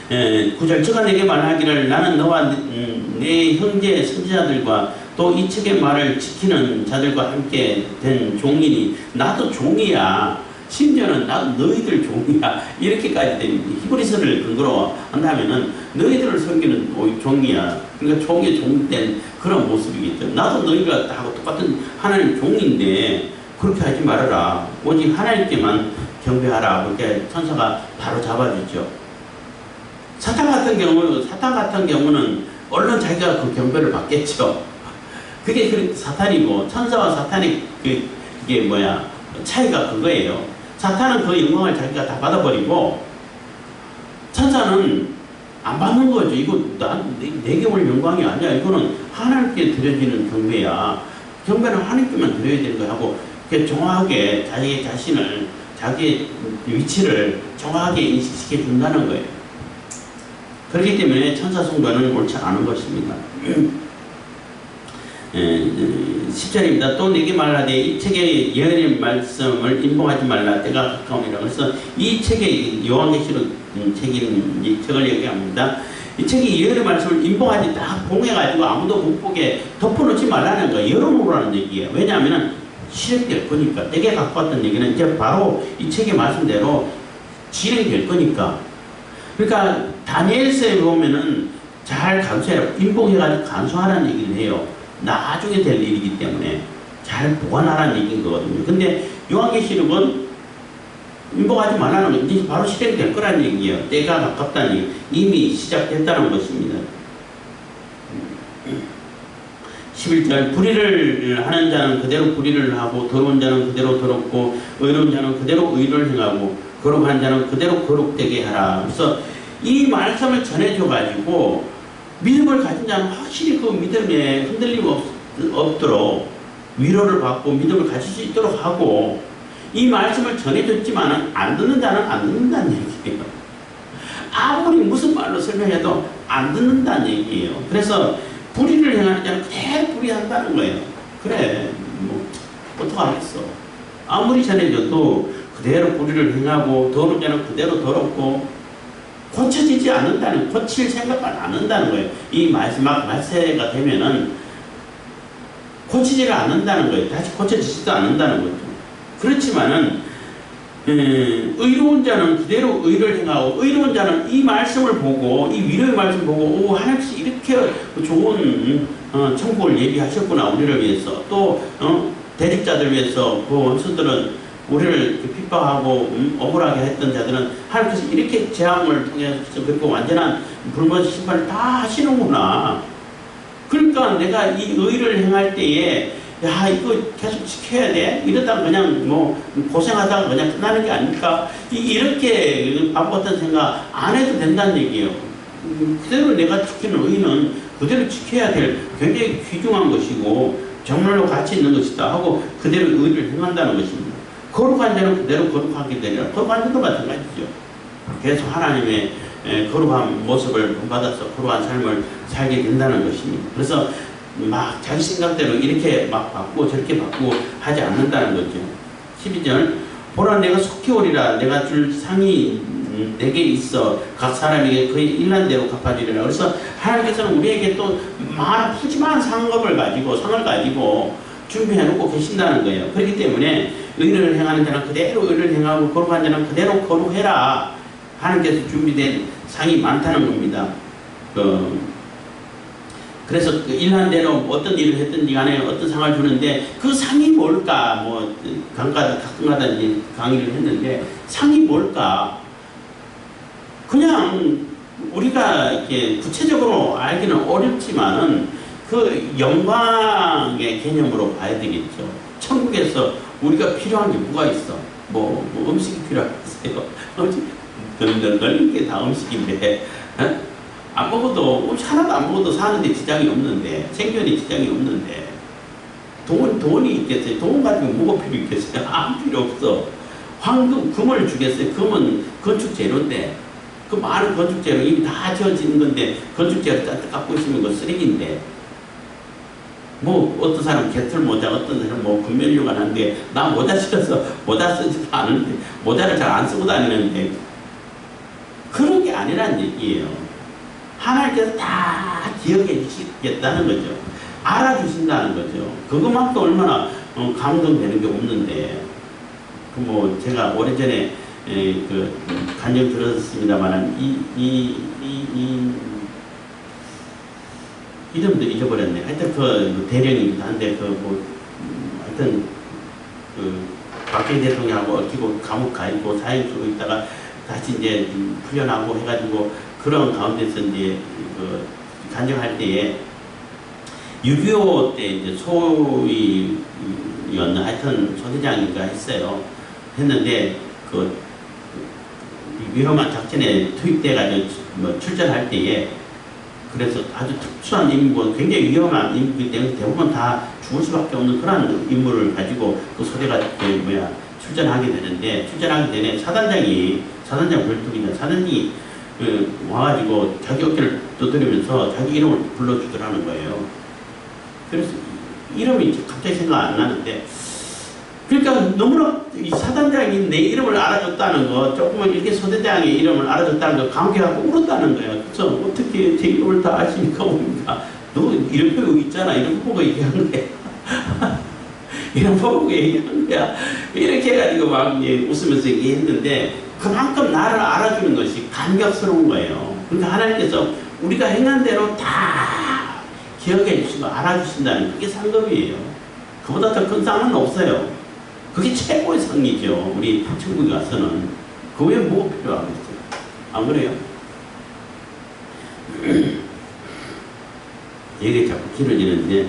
9절 저가 내게 말하기를 나는 너와 내 형제 선지자들과 또 이 책의 말을 지키는 자들과 함께 된 종이니 나도 종이야. 심지어는 나도 너희들 종이야. 이렇게까지 됩니다. 히브리서를 근거로 한다면은 너희들을 섬기는 종이야. 그러니까 종의 종된 그런 모습이겠죠. 나도 너희가 다 똑같은 하나님 종인데 그렇게 하지 말아라. 오직 하나님께만 경배하라. 그렇게 천사가 바로 잡아주죠. 사탄 같은 경우는 얼른 자기가 그 경배를 받겠죠. 그게 사탄이고, 천사와 사탄의 이게 차이가 그거예요. 사탄은 그 영광을 자기가 다 받아버리고, 천사는 안 받는 거죠. 이거 내게 올 영광이 아니야. 이거는 하나님께 드려지는 경배야. 경배는 하나님께만 드려야 되는 거야 하고, 정확하게 자기 자신을, 자기의 위치를 정확하게 인식시켜 준다는 거예요. 그렇기 때문에 천사 성도는 옳지 않은 것입니다. 10절입니다. 또 내게 말하되 이 책의 예언의 말씀을 인봉하지 말라. 때가 가까우니라. 그래서 이 책의 요한계시록 책인 책을 얘기합니다. 이 책이 예언의 말씀을 인봉하지 딱 봉해가지고 아무도 못 보게 덮어놓지 말라는 거예요. 열어놓으라는 얘기예요. 왜냐하면 실행될 거니까. 때가 가까웠던 얘기는 이제 바로 이 책의 말씀대로 진행될 거니까. 그러니까 다니엘서에 보면은 잘 간수해라. 인봉해가지고 간수하라는 얘기를 해요. 나중에 될 일이기 때문에 잘 보관하라는 얘기인 거거든요. 근데 요한계시록은 인봉하지 말라는 건 이제 바로 실행될 거라는 얘기예요. 때가 가깝다는 얘기. 이미 시작됐다는 것입니다. 11절 불의를 하는 자는 그대로 불의를 하고 더러운 자는 그대로 더럽고 의로운 자는 그대로 의를 행하고 거룩한 자는 그대로 거룩되게 하라. 그래서 이 말씀을 전해줘가지고 믿음을 가진 자는 확실히 그 믿음에 흔들림 없도록 위로를 받고 믿음을 가질 수 있도록 하고, 이 말씀을 전해줬지만 안 듣는 자는 안 듣는다는 얘기예요. 아무리 무슨 말로 설명해도 안 듣는다는 얘기예요. 그래서 불의를 행하는 자는 그대로 불의한다는 거예요. 그래, 뭐 어떡하겠어. 아무리 전해줘도 그대로 불의를 행하고 더러운 자는 그대로 더럽고 고쳐지지 않는다는, 고칠 생각을 안 한다는 거예요. 이 마지막 말세가 되면은 고치지를 않는다는 거예요. 다시 고쳐지지도 않는다는 거죠. 그렇지만은 의로운 자는 그대로 의를 행하고, 의로운 자는 이 말씀을 보고, 이 위로의 말씀 보고, 하나님께서 이렇게 좋은 천국을 예비하셨구나 우리를 위해서. 또 대직자들 위해서 그 원수들은 우리를 핍박하고 억울하게 했던 자들은 하나님께서 이렇게 재앙을 통해서 그리고 완전한 불법 심판을 다 하시는구나. 그러니까 내가 이 의를 행할 때에 야 이거 계속 지켜야 돼? 이러다가 그냥 뭐 고생하다가 그냥 끝나는 게 아닐까? 이렇게 바보 같은 생각 안 해도 된다는 얘기예요. 그대로 내가 지키는 의는 그대로 지켜야 될 굉장히 귀중한 것이고 정말로 가치 있는 것이다 하고 그대로 의를 행한다는 것입니다. 거룩한 자는 그대로 거룩하게 되리라. 거룩한 자도 마찬가지죠. 계속 하나님의 거룩한 모습을 본받아서 거룩한 삶을 살게 된다는 것입니다. 그래서 막 자기 생각대로 이렇게 막 바꾸고 저렇게 바꾸고 하지 않는다는 거죠. 12절 보라 내가 속히 오리라. 내가 줄 상이 내게 있어 각 사람에게 그의 일한 대로 갚아주리라. 그래서 하나님께서는 우리에게 또 푸짐한 상을 가지고 준비해놓고 계신다는 거예요. 그렇기 때문에 의를 행하는 자는 그대로 의를 행하고 거룩한 자는 그대로 거룩해라. 하나님께서 준비된 상이 많다는 겁니다. 그래서 그 일한 대로 어떤 일을 했든지 간에 어떤 상을 주는데 그 상이 뭘까? 뭐 가끔가다 이제 강의를 했는데 상이 뭘까? 그냥 우리가 이렇게 구체적으로 알기는 어렵지만은 그 영광의 개념으로 봐야 되겠죠. 천국에서 우리가 필요한 게 뭐가 있어? 뭐 음식이 필요하겠어요? 널린 게 다 음식인데 안 먹어도, 하나도 안 먹어도 사는데 지장이 없는데, 생존에 지장이 없는데, 돈이 있겠어요? 돈 가지고 뭐가 필요 있겠어요? 아무 필요 없어. 황금, 금을 주겠어요? 금은 건축 재료인데, 그 많은 건축 재료 이미 다 지어지는 건데, 건축 재료 딱 갖고 있으면 그 쓰레기인데, 뭐, 어떤 사람은 개털 모자, 어떤 사람은 뭐, 금면류관 하는데, 나 모자 싫어서 모자 쓰지도 않는데, 모자를 잘 안 쓰고 다니는데, 그런 게 아니란 얘기예요. 하나님께서 다 기억해 주시겠다는 거죠. 알아주신다는 거죠. 그것만큼 얼마나 감동되는 게 없는데, 뭐, 제가 오래전에, 간증 들었습니다만, 이름도 잊어버렸네. 하여튼 대령이기도 한데, 하여튼, 박정희 대통령하고 얽히고 감옥 가 있고 사형 쓰고 있다가 다시 이제 풀려나고 해가지고 그런 가운데서 이제 간증할 때에 6.25 때 이제 소위였나 하여튼 소대장인가 했어요. 했는데 위험한 작전에 투입돼가지고 뭐 출전할 때에 그래서 아주 특수한 인물, 굉장히 위험한 인물이기 때문에 대부분 다 죽을 수밖에 없는 그런 인물을 가지고 그 소대가 출전하게 되는데, 출전하게 되네 사단장 별도기냐, 사단장이 와가지고 자기 어깨를 두드리면서 자기 이름을 불러주더라는 거예요. 그래서 이름이 갑자기 생각 안 나는데, 그러니까 너무나 이 사단장이 내 이름을 알아줬다는 거, 조금은 이렇게 소대장의 이름을 알아줬다는 거 감격하고 울었다는 거예요. 그래서 어떻게 제 이름을 다 아시니까 옵니까? 너 이름표 있잖아. 이름 보고 얘기한 거야. 이름 보고 얘기한 거야. 이렇게 해가지고 막 웃으면서 얘기했는데, 그만큼 나를 알아주는 것이 감격스러운 거예요. 그러니까 하나님께서 우리가 행한 대로 다 기억해 주시고 알아주신다는 그게 상급이에요. 그보다 더 큰 상은 없어요. 그게 최고의 상이죠. 우리 천국에 가서는. 그 외에 뭐가 필요하겠어요? 안 그래요? 얘기 자꾸 길어지는데,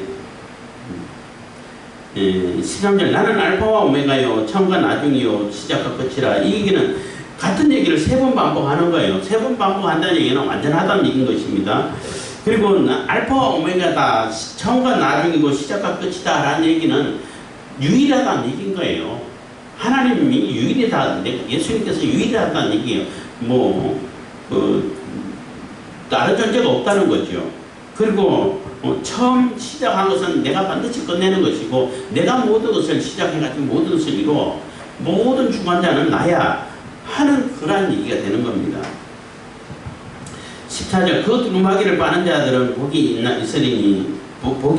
13절 나는 알파와 오메가요 처음과 나중이요 시작과 끝이라. 이 얘기는 같은 얘기를 3번 반복하는 거예요. 3번 반복한다는 얘기는 완전하다는 얘기인 것입니다. 그리고 알파와 오메가다, 처음과 나중이고 시작과 끝이다 라는 얘기는 유일하다는 얘기인 거예요. 하나님이 유일하다, 예수님께서 유일하다는 얘기예요. 다른 존재가 없다는 거죠. 그리고 처음 시작한 것은 내가 반드시 끝내는 것이고, 내가 모든 것을 시작해가지고 모든 것을 이루어 모든 주관자는 나야 하는 그러한 얘기가 되는 겁니다. 14절 그 두루마기를 빠는 자들은 복이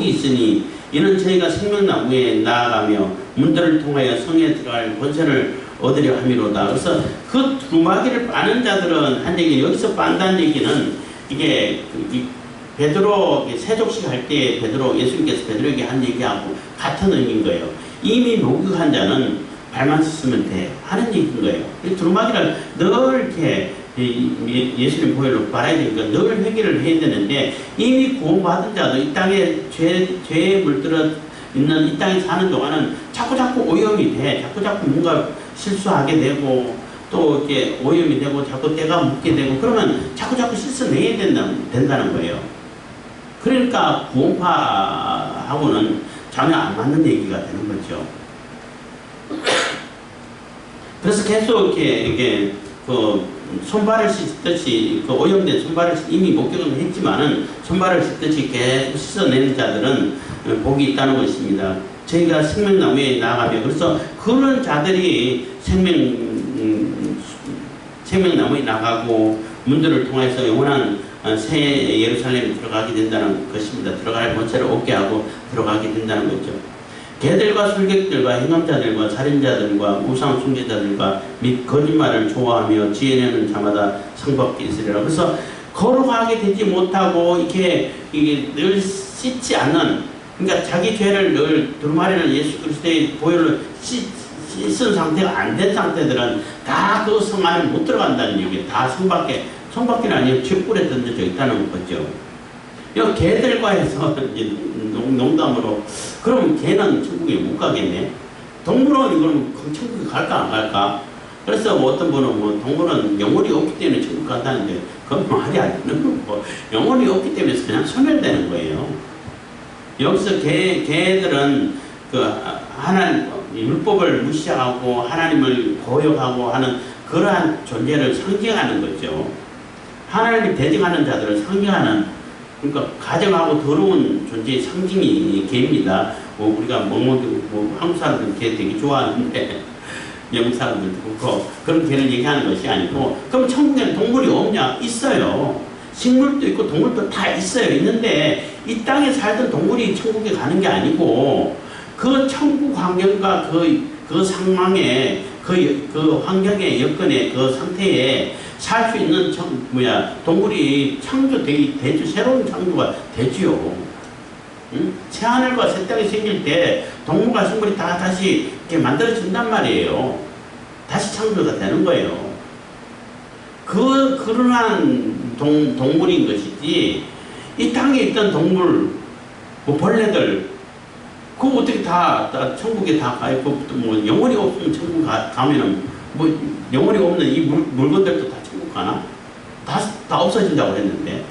있으니 이는 저희가 생명나무에 나아가며 문들을 통하여 성에 들어갈 권세를 얻으려 함이로다. 그래서 그 두루마기를 빠는 자들은 한 얘기, 여기서 빤다는 얘기는 이게 베드로 세족식 할 때 예수님께서 베드로에게 한 얘기하고 같은 의미인 거예요. 이미 목욕한 자는 발만 씻으면 돼 하는 얘기인 거예요. 이 두루마기를 늘 이렇게 예수님 보혈로 빨아야 되니까 늘 회개를 해야 되는데, 이미 구원받은 자도 이 땅에 죄에 물들어 있는 이 땅에 사는 동안은 자꾸 오염이 돼. 자꾸 뭔가 실수하게 되고, 또 이렇게 오염이 되고, 자꾸 때가 묻게 되고, 그러면 자꾸 씻어내야 된다는 거예요. 그러니까 구원파하고는 전혀 안 맞는 얘기가 되는 거죠. 그래서 계속 이렇게 손발을 씻듯이, 오염된 손발을 이미 목격은 했지만은 손발을 씻듯이 계속 씻어내는 자들은 복이 있다는 것입니다. 저희가 생명나무에 나가며, 그래서 그런 자들이 생명나무에 나가고 문들을 통해서 영원한 새 예루살렘에 들어가게 된다는 것입니다. 들어갈 권세를 얻게 하고 들어가게 된다는 거죠. 개들과 술객들과 행음자들과 살인자들과 우상 숭배자들과 및 거짓말을 좋아하며 지혜내는 자마다 상받게 있으리라. 그래서 거룩하게 되지 못하고 이게 늘 씻지 않는, 그러니까 자기 죄를 늘 두루마리는 예수 그리스도의 보혈로 씻은 상태가 안 된 상태들은 다 그 성 안에 못 들어간다는 얘기예요. 다 성밖에는 아니고 쥐뿔에 던져져 있다는 거죠. 이 개들과 해서 농담으로, 그럼 개는 천국에 못 가겠네. 동물원이 그럼 천국에 갈까 안 갈까? 그래서 뭐 어떤 분은 뭐 동물은 영혼이 없기 때문에 천국 간다는데 그건 말이 안 되는 거고, 영혼이 없기 때문에 그냥 소멸되는 거예요. 여기서 개들은 그 하나님 율법을 무시하고 하나님을 거역하고 하는 그러한 존재를 상징하는 거죠. 하나님을 대적하는 자들을 상징하는, 그러니까 가정하고 더러운 존재의 상징이 개입니다. 뭐 우리가 뭐 한국 사람들은 개 되게 좋아하는데 영국 사람들도 그렇고 그런 개를 얘기하는 것이 아니고, 그럼 천국에는 동물이 없냐? 있어요. 식물도 있고 동물도 다 있어요. 있는데 이 땅에 살던 동물이 천국에 가는 게 아니고 그 천국 환경과 그 상황에 그 환경의 여건의 그 상태에 살 수 있는 동물이 창조되죠. 새로운 창조가 되지요. 응? 새하늘과 새 땅이 생길 때 동물과 식물이 다 다시 이렇게 만들어진단 말이에요. 다시 창조가 되는 거예요. 그러한 동물인 것이지, 이 땅에 있던 동물, 뭐 벌레들, 그거 어떻게 다 천국에 다 가있고, 뭐 영혼이 없으면 천국 가면은 뭐 영혼이 없는 이 물건들도 다 천국 가나? 다 없어진다고 했는데,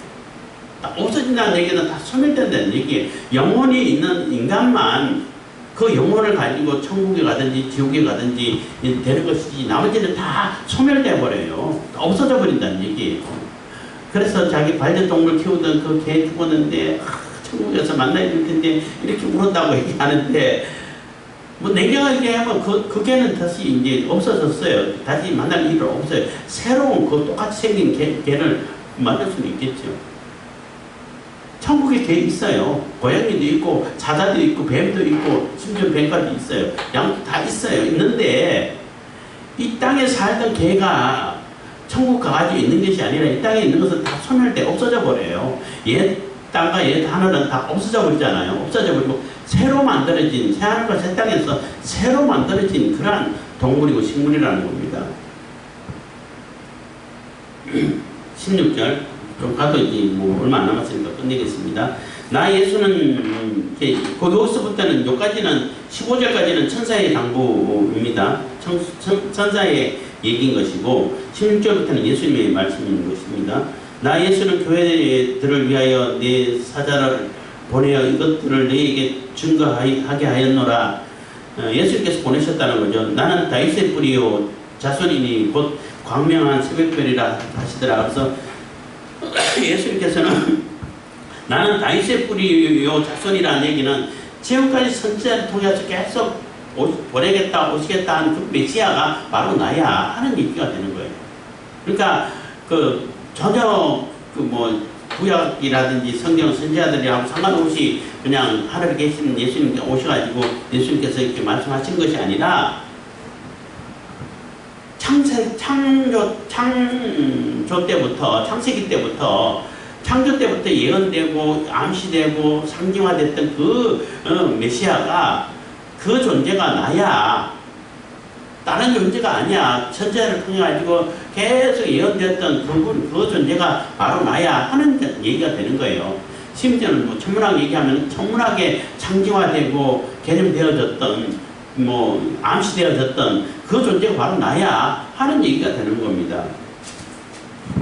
다 없어진다는 얘기는 다 소멸된다는 얘기예요. 영혼이 있는 인간만 그 영혼을 가지고 천국에 가든지 지옥에 가든지 되는 것이지, 나머지는 다 소멸돼 버려요. 다 없어져 버린다는 얘기예요. 그래서 자기 반려동물 키우던 그 개 죽었는데 천국에서 만나야 될 텐데 이렇게 울었다고 얘기하는데, 뭐 냉정하게 하면 그 개는 다시 이제 없어졌어요. 다시 만날 일은 없어요. 새로운 그 똑같이 생긴 개를 만날 수는 있겠죠. 천국에 개 있어요. 고양이도 있고 사자도 있고 뱀도 있고 심지어 뱀까지 있어요. 양도 다 있어요. 있는데 이 땅에 살던 개가 천국 가가지고 있는 것이 아니라 이 땅에 있는 것은 다 소멸돼 없어져 버려요. 옛 땅과 옛 하늘은 다 없어져 버리잖아요. 없어져 버리고 새로 만들어진, 새하늘과 새 땅에서 새로 만들어진 그러한 동물이고 식물이라는 겁니다. 16절 좀 가도 이제 뭐 얼마 안 남았으니까 끝내겠습니다. 나 예수는 거기서부터는 여기까지는 15절까지는 천사의 당부입니다. 천사의 얘기인 것이고 16절부터는 예수님의 말씀인 것입니다. 나 예수는 교회들을 위하여 내 사자를 보내어 이것들을 너희에게 증거하게 하였노라. 예수님께서 보내셨다는 거죠. 나는 다윗의 뿌리요 자손이니 곧 광명한 새벽별이라 하시더라. 그래서 예수님께서는 나는 다윗의 뿌리요 자손이라는 얘기는 지금까지 선지자를 통해서 계속 오시겠다 하는 그 메시아가 바로 나야 하는 얘기가 되는 거예요. 그러니까 전혀 구약이라든지 성경 선지자들이랑 상관없이 그냥 하늘에 계신 예수님께 오셔가지고 예수님께서 이렇게 말씀하신 것이 아니라 창조 때부터, 창세기 때부터, 창조 때부터 예언되고 암시되고 상징화됐던 그 메시아가 그 존재가 나야. 다른 존재가 아니야. 천재를 통해 가지고 계속 예언되었던 그 존재가 바로 나야 하는 얘기가 되는 거예요. 심지어는 뭐 천문학 얘기하면 천문학에 상징화되고 개념되어졌던 암시되어졌던 그 존재가 바로 나야 하는 얘기가 되는 겁니다.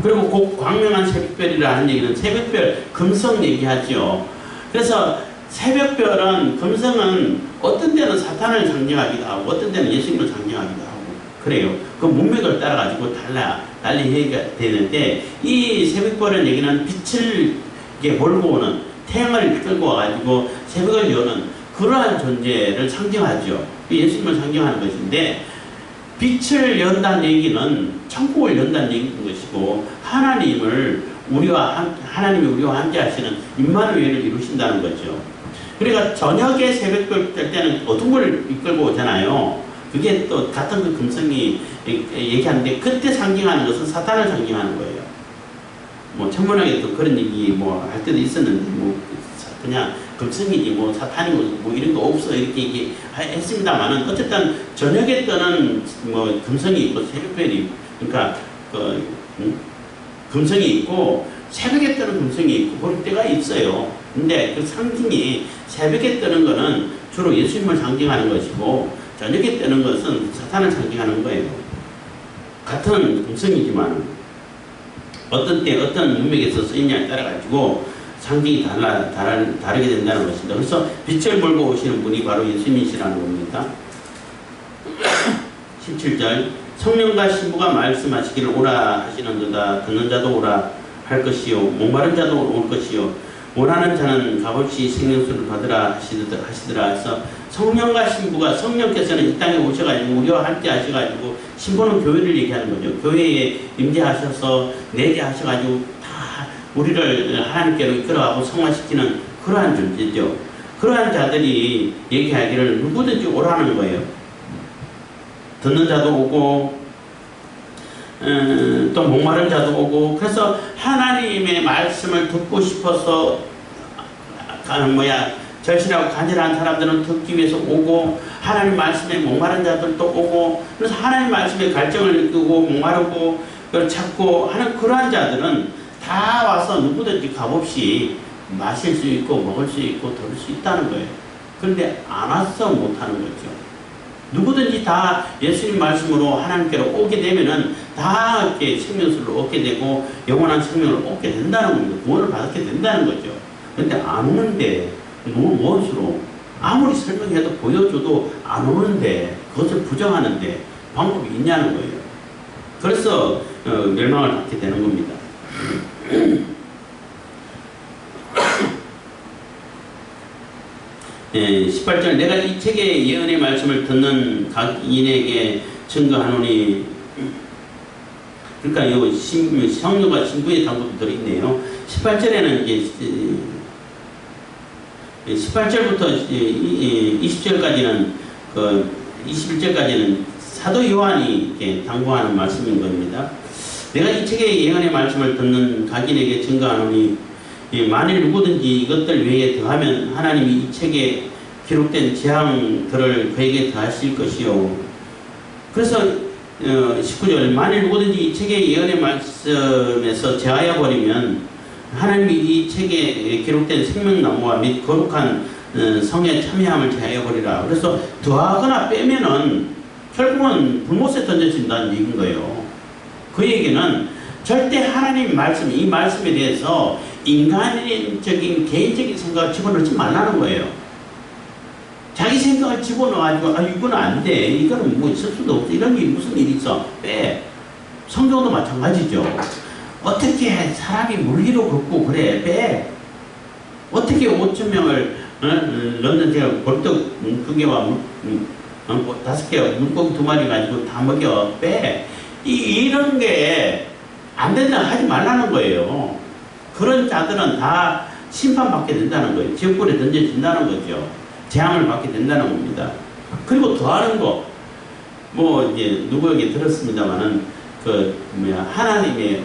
그리고 곧 광명한 새벽별이라는 얘기는 새벽별 금성 얘기하죠. 그래서 새벽별은 금성은 어떤 데는 사탄을 상징하기도 하고 어떤 데는 예수님을 상징하기도 하고 그래요. 그 문맥을 따라 가지고 달리 얘기가 되는데, 이 새벽별의 얘기는 빛을 몰고 오는, 태양을 끌고 와가지고 새벽을 여는 그러한 존재를 상징하죠. 예수님을 상징하는 것인데, 빛을 연다는 얘기는 천국을 연다는 얘기인 것이고, 하나님이 우리와 함께 하시는 임마누엘을 이루신다는 거죠. 그러니까 저녁에 새벽별 될 때는 어둠을 이끌고 오잖아요. 그게 또 같은 그 금성이 얘기하는데, 그때 상징하는 것은 사탄을 상징하는 거예요. 뭐 천문학에도 그런 얘기 할 때도 있었는데, 그냥 금성이지 사탄이고 이런 거 없어 이렇게 얘기했습니다만은, 어쨌든 저녁에 뜨는 금성이 있고 새벽별이, 그러니까 금성이 있고 새벽에 뜨는 금성이 있고 그럴 때가 있어요. 근데 그 상징이 새벽에 뜨는 거는 주로 예수님을 상징하는 것이고, 저녁에 뜨는 것은 사탄을 상징하는 거예요. 같은 음성이지만 어떤 때 어떤 문맥에서 쓰이냐에 따라 가지고 상징이 다르게 된다는 것입니다. 그래서 빛을 몰고 오시는 분이 바로 예수님이시라는 겁니다. 17절 성령과 신부가 말씀하시기를 오라 하시는도다. 듣는 자도 오라 할 것이요 목마른 자도 올 것이요 원하는 자는 값없이 생명수를 받으라 하시더라. 해서 성령과 신부가 성령께서는 이 땅에 오셔가지고 우리와 함께 하셔가지고 신부는 교회를 얘기하는 거죠. 교회에 임재하셔서 내게 하셔가지고 다 우리를 하나님께로 이끌어가고 성화시키는 그러한 존재죠. 그러한 자들이 얘기하기를 누구든지 오라는 거예요. 듣는 자도 오고 또 목마른 자도 오고. 그래서 하나님의 말씀을 듣고 싶어서 절실하고 간절한 사람들은 듣기 위해서 오고, 하나님 말씀에 목마른 자들도 오고, 그래서 하나님 말씀에 갈증을 느끼고 목마르고 그걸 찾고 하는 그러한 자들은 다 와서 누구든지 값없이 마실 수 있고 먹을 수 있고 들을 수 있다는 거예요. 그런데 안 와서 못하는 거죠. 누구든지 다 예수님 말씀으로 하나님께로 오게 되면은 다 이렇게 생명수를 얻게 되고 영원한 생명을 얻게 된다는 겁니다. 구원을 받게 된다는 거죠. 그런데 안 오는데 무엇으로 아무리 설명해도 보여줘도 안 오는데 그것을 부정하는데 방법이 있냐는 거예요. 그래서 멸망을 받게 되는 겁니다. 18절 내가 이 책의 예언의 말씀을 듣는 각인에게 증거하노니. 그러니까 이 성령과 신부의 당부도 들어있네요. 18절에는 이제 18절부터 20절까지는 21절까지는 사도 요한이 이렇게 당부하는 말씀인 겁니다. 내가 이 책의 예언의 말씀을 듣는 각인에게 증거하노니 만일 누구든지 이것들 외에 더하면 하나님이 이 책에 기록된 재앙들을 그에게 더하실 것이요. 그래서 19절 만일 누구든지 이 책의 예언의 말씀에서 제하여 버리면 하나님이 이 책에 기록된 생명나무와 및 거룩한 성의 참여함을 제하여 버리라. 그래서 더하거나 빼면은 결국은 불못에 던져진다는 얘기인 거예요. 그 얘기는 절대 하나님 말씀, 이 말씀에 대해서 인간적인 개인적인 생각을 집어넣지 말라는 거예요. 자기 생각을 집어넣어가지고 이거는 안 돼, 이거는 뭐 있을 수도 없어, 이런 게 무슨 일이 있어, 빼. 성경도 마찬가지죠. 어떻게 사람이 물리로 걷고 그래, 빼. 어떻게 5,000명을 런던 제가 벌떡 2개와 5개 물고기 2마리 가지고 다 먹여, 빼. 이런 게 안 된다 하지 말라는 거예요. 그런 자들은 다 심판받게 된다는 거예요. 지옥불에 던져진다는 거죠. 재앙을 받게 된다는 겁니다. 그리고 더하는 거, 뭐 이제 누구에게 들었습니다만은 하나님의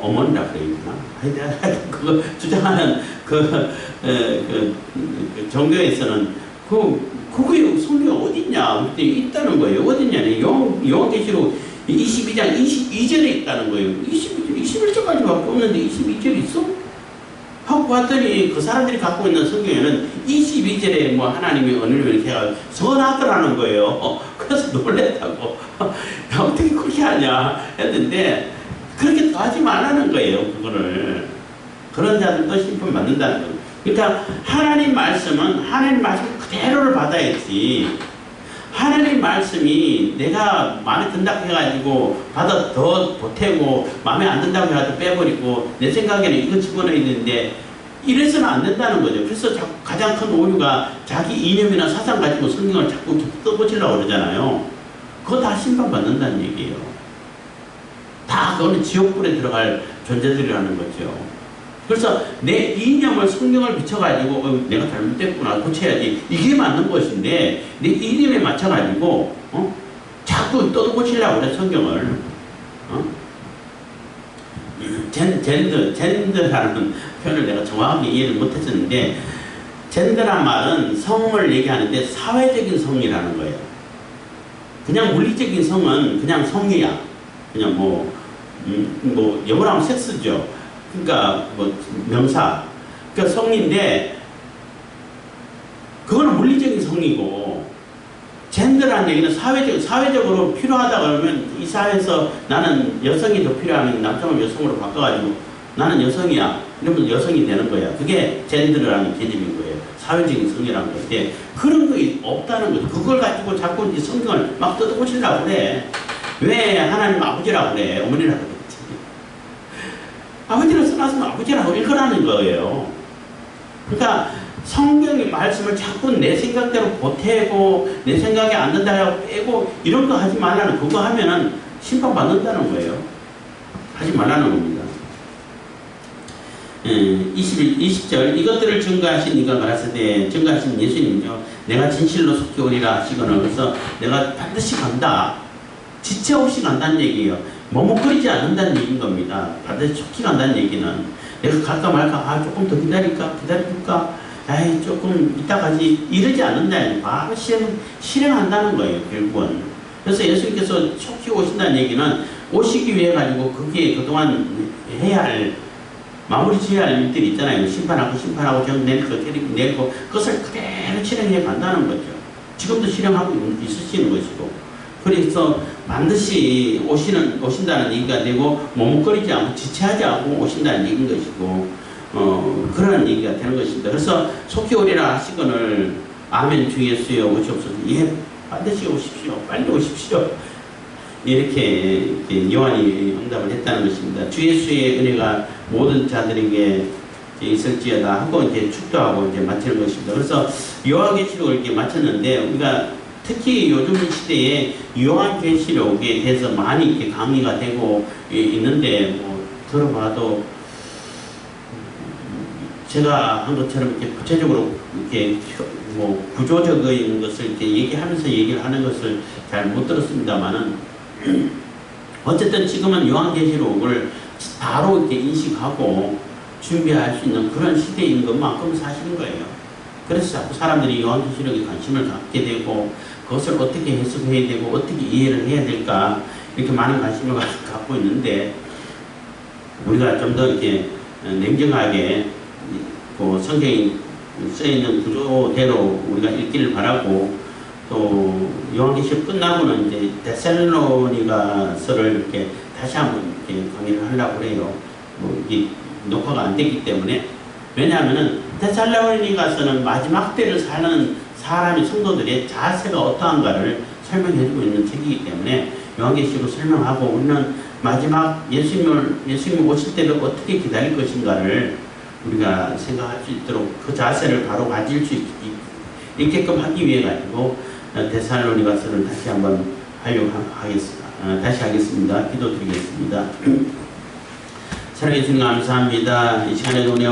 어머니라 그래야 되나? 그거 주장하는 종교에서는 그게 성경 어딨냐? 있다는 거예요. 어딨냐니? 요한계시록 22장 22절에 있다는 거예요. 21절까지 밖에 없는데 22절이 있어? 하고 봤더니 그 사람들이 갖고 있는 성경에는 22절에 뭐 하나님의 언어를 이렇게 해가 선하더라는 거예요. 그래서 놀랬다고. 어떻게 그렇게 하냐 했는데 그렇게 하지 말라는 거예요. 그거를. 그런 자들도 심판 받는다는 거예요. 그러니까 하나님 말씀은 하나님 말씀 그대로를 받아야지. 하나님 말씀이 내가 마음에 든다고 해가지고 받아 더 보태고 마음에 안 든다고 해가지고 빼버리고 내 생각에는 이거 집어넣어야 되는데 이래서는 안 된다는 거죠. 그래서 가장 큰 오류가 자기 이념이나 사상 가지고 성경을 자꾸 떠보시려고 그러잖아요. 그거 다 심판받는다는 얘기예요. 다 그거는 지옥불에 들어갈 존재들이라는 거죠. 그래서 내 이념을 성경을 비춰가지고 내가 잘못됐구나 고쳐야지 이게 맞는 것인데 내 이념에 맞춰가지고 자꾸 떠고치려고 그래 성경을. 젠더라는 표현을 내가 정확하게 이해를 못했었는데 젠더란 말은 성을 얘기하는데 사회적인 성이라는 거예요. 그냥 물리적인 성은 그냥 성이야. 그냥 뭐 영어로 하면 섹스죠. 그러니까 뭐 명사, 그러니까 성인데 그거는 물리적인 성이고 젠더라는 얘기는 사회적으로 필요하다 그러면 이 사회에서 나는 여성이 더 필요하면 남성을 여성으로 바꿔가지고 나는 여성이야. 이러면 여성이 되는 거야. 그게 젠더라는 개념인 거예요. 사회적인 성이라는 건데 그런 거 없다는 거죠. 그걸 가지고 자꾸 이제 성경을 막 뜯어고치려고 그래. 왜 하나님 아버지라고 그래? 어머니라고 그랬지. 아버지를 써놨으면 아버지라고 읽으라는 거예요. 그러니까 성경의 말씀을 자꾸 내 생각대로 보태고 내 생각이 안 된다고 빼고 이런 거 하지 말라는 그거 하면은 심판받는다는 거예요. 하지 말라는 겁니다. 20절 이것들을 증거하신 이가 말했을 때 증거하신 예수님이죠. 내가 진실로 속히 오리라 하시거늘 그래서 내가 반드시 간다. 지체 없이 간다는 얘기예요. 머뭇거리지 않는다는 얘기인 겁니다. 반드시 속히 간다는 얘기는 내가 갈까 말까 조금 더 기다려줄까 에이 조금 이따 가지 이러지 않는다는 바로 실행한다는 거예요. 결국은. 그래서 예수님께서 속히 오신다는 얘기는 오시기 위해 가지고 그게 그동안 해야 할 마무리 지어야 할 일들이 있잖아요. 심판하고 정 내리고 그것을 그대로 실행해 간다는 거죠. 지금도 실행하고 있으시는 것이고 그래서 반드시 오신다는 얘기가 되고 머뭇거리지 않고 지체하지 않고 오신다는 얘기인 것이고 그런 얘기가 되는 것입니다. 그래서 속히 오리라 하시거늘 아멘 주 예수여 오시옵소서. 예 반드시 오십시오. 빨리 오십시오. 이렇게 요한이 응답을 했다는 것입니다. 주 예수의 은혜가 모든 자들에게 있을지어다 하고 이제 축도하고 이제 마치는 것입니다. 그래서 요한계시록을 이렇게 마쳤는데 우리가 특히 요즘 시대에 요한계시록에 대해서 많이 이렇게 강의가 되고 있는데 뭐 들어봐도 제가 한 것처럼 이렇게 구체적으로 이렇게 뭐 구조적인 것을 이렇게 얘기하면서 얘기를 하는 것을 잘 못 들었습니다만은 어쨌든 지금은 요한계시록을 바로 이렇게 인식하고 준비할 수 있는 그런 시대인 것만큼 사실인 거예요. 그래서 자꾸 사람들이 요한계시록에 관심을 갖게 되고 그것을 어떻게 해석해야 되고 어떻게 이해를 해야 될까 이렇게 많은 관심을 갖고 있는데 우리가 좀 더 이렇게 냉정하게 그 성경에 써있는 구조대로 우리가 읽기를 바라고 또 요한계시록 끝나고는 이제 데살로니가서를 이렇게 다시 한번 이렇게 강의를 하려고 해요. 뭐 이게 녹화가 안 됐기 때문에 왜냐하면은 데살로니가서는 마지막 때를 사는 사람의 성도들의 자세가 어떠한가를 설명해주고 있는 책이기 때문에 요한계시록을 설명하고 우리는 마지막 예수님 오실 때를 어떻게 기다릴 것인가를 우리가 생각할 수 있도록 그 자세를 바로 가질 수 있게끔 하기 위해 가지고 데살로니가서를 다시 한번 다시 하겠습니다. 기도드리겠습니다. 사랑해 주님 감사합니다. 이 시간에도 은혜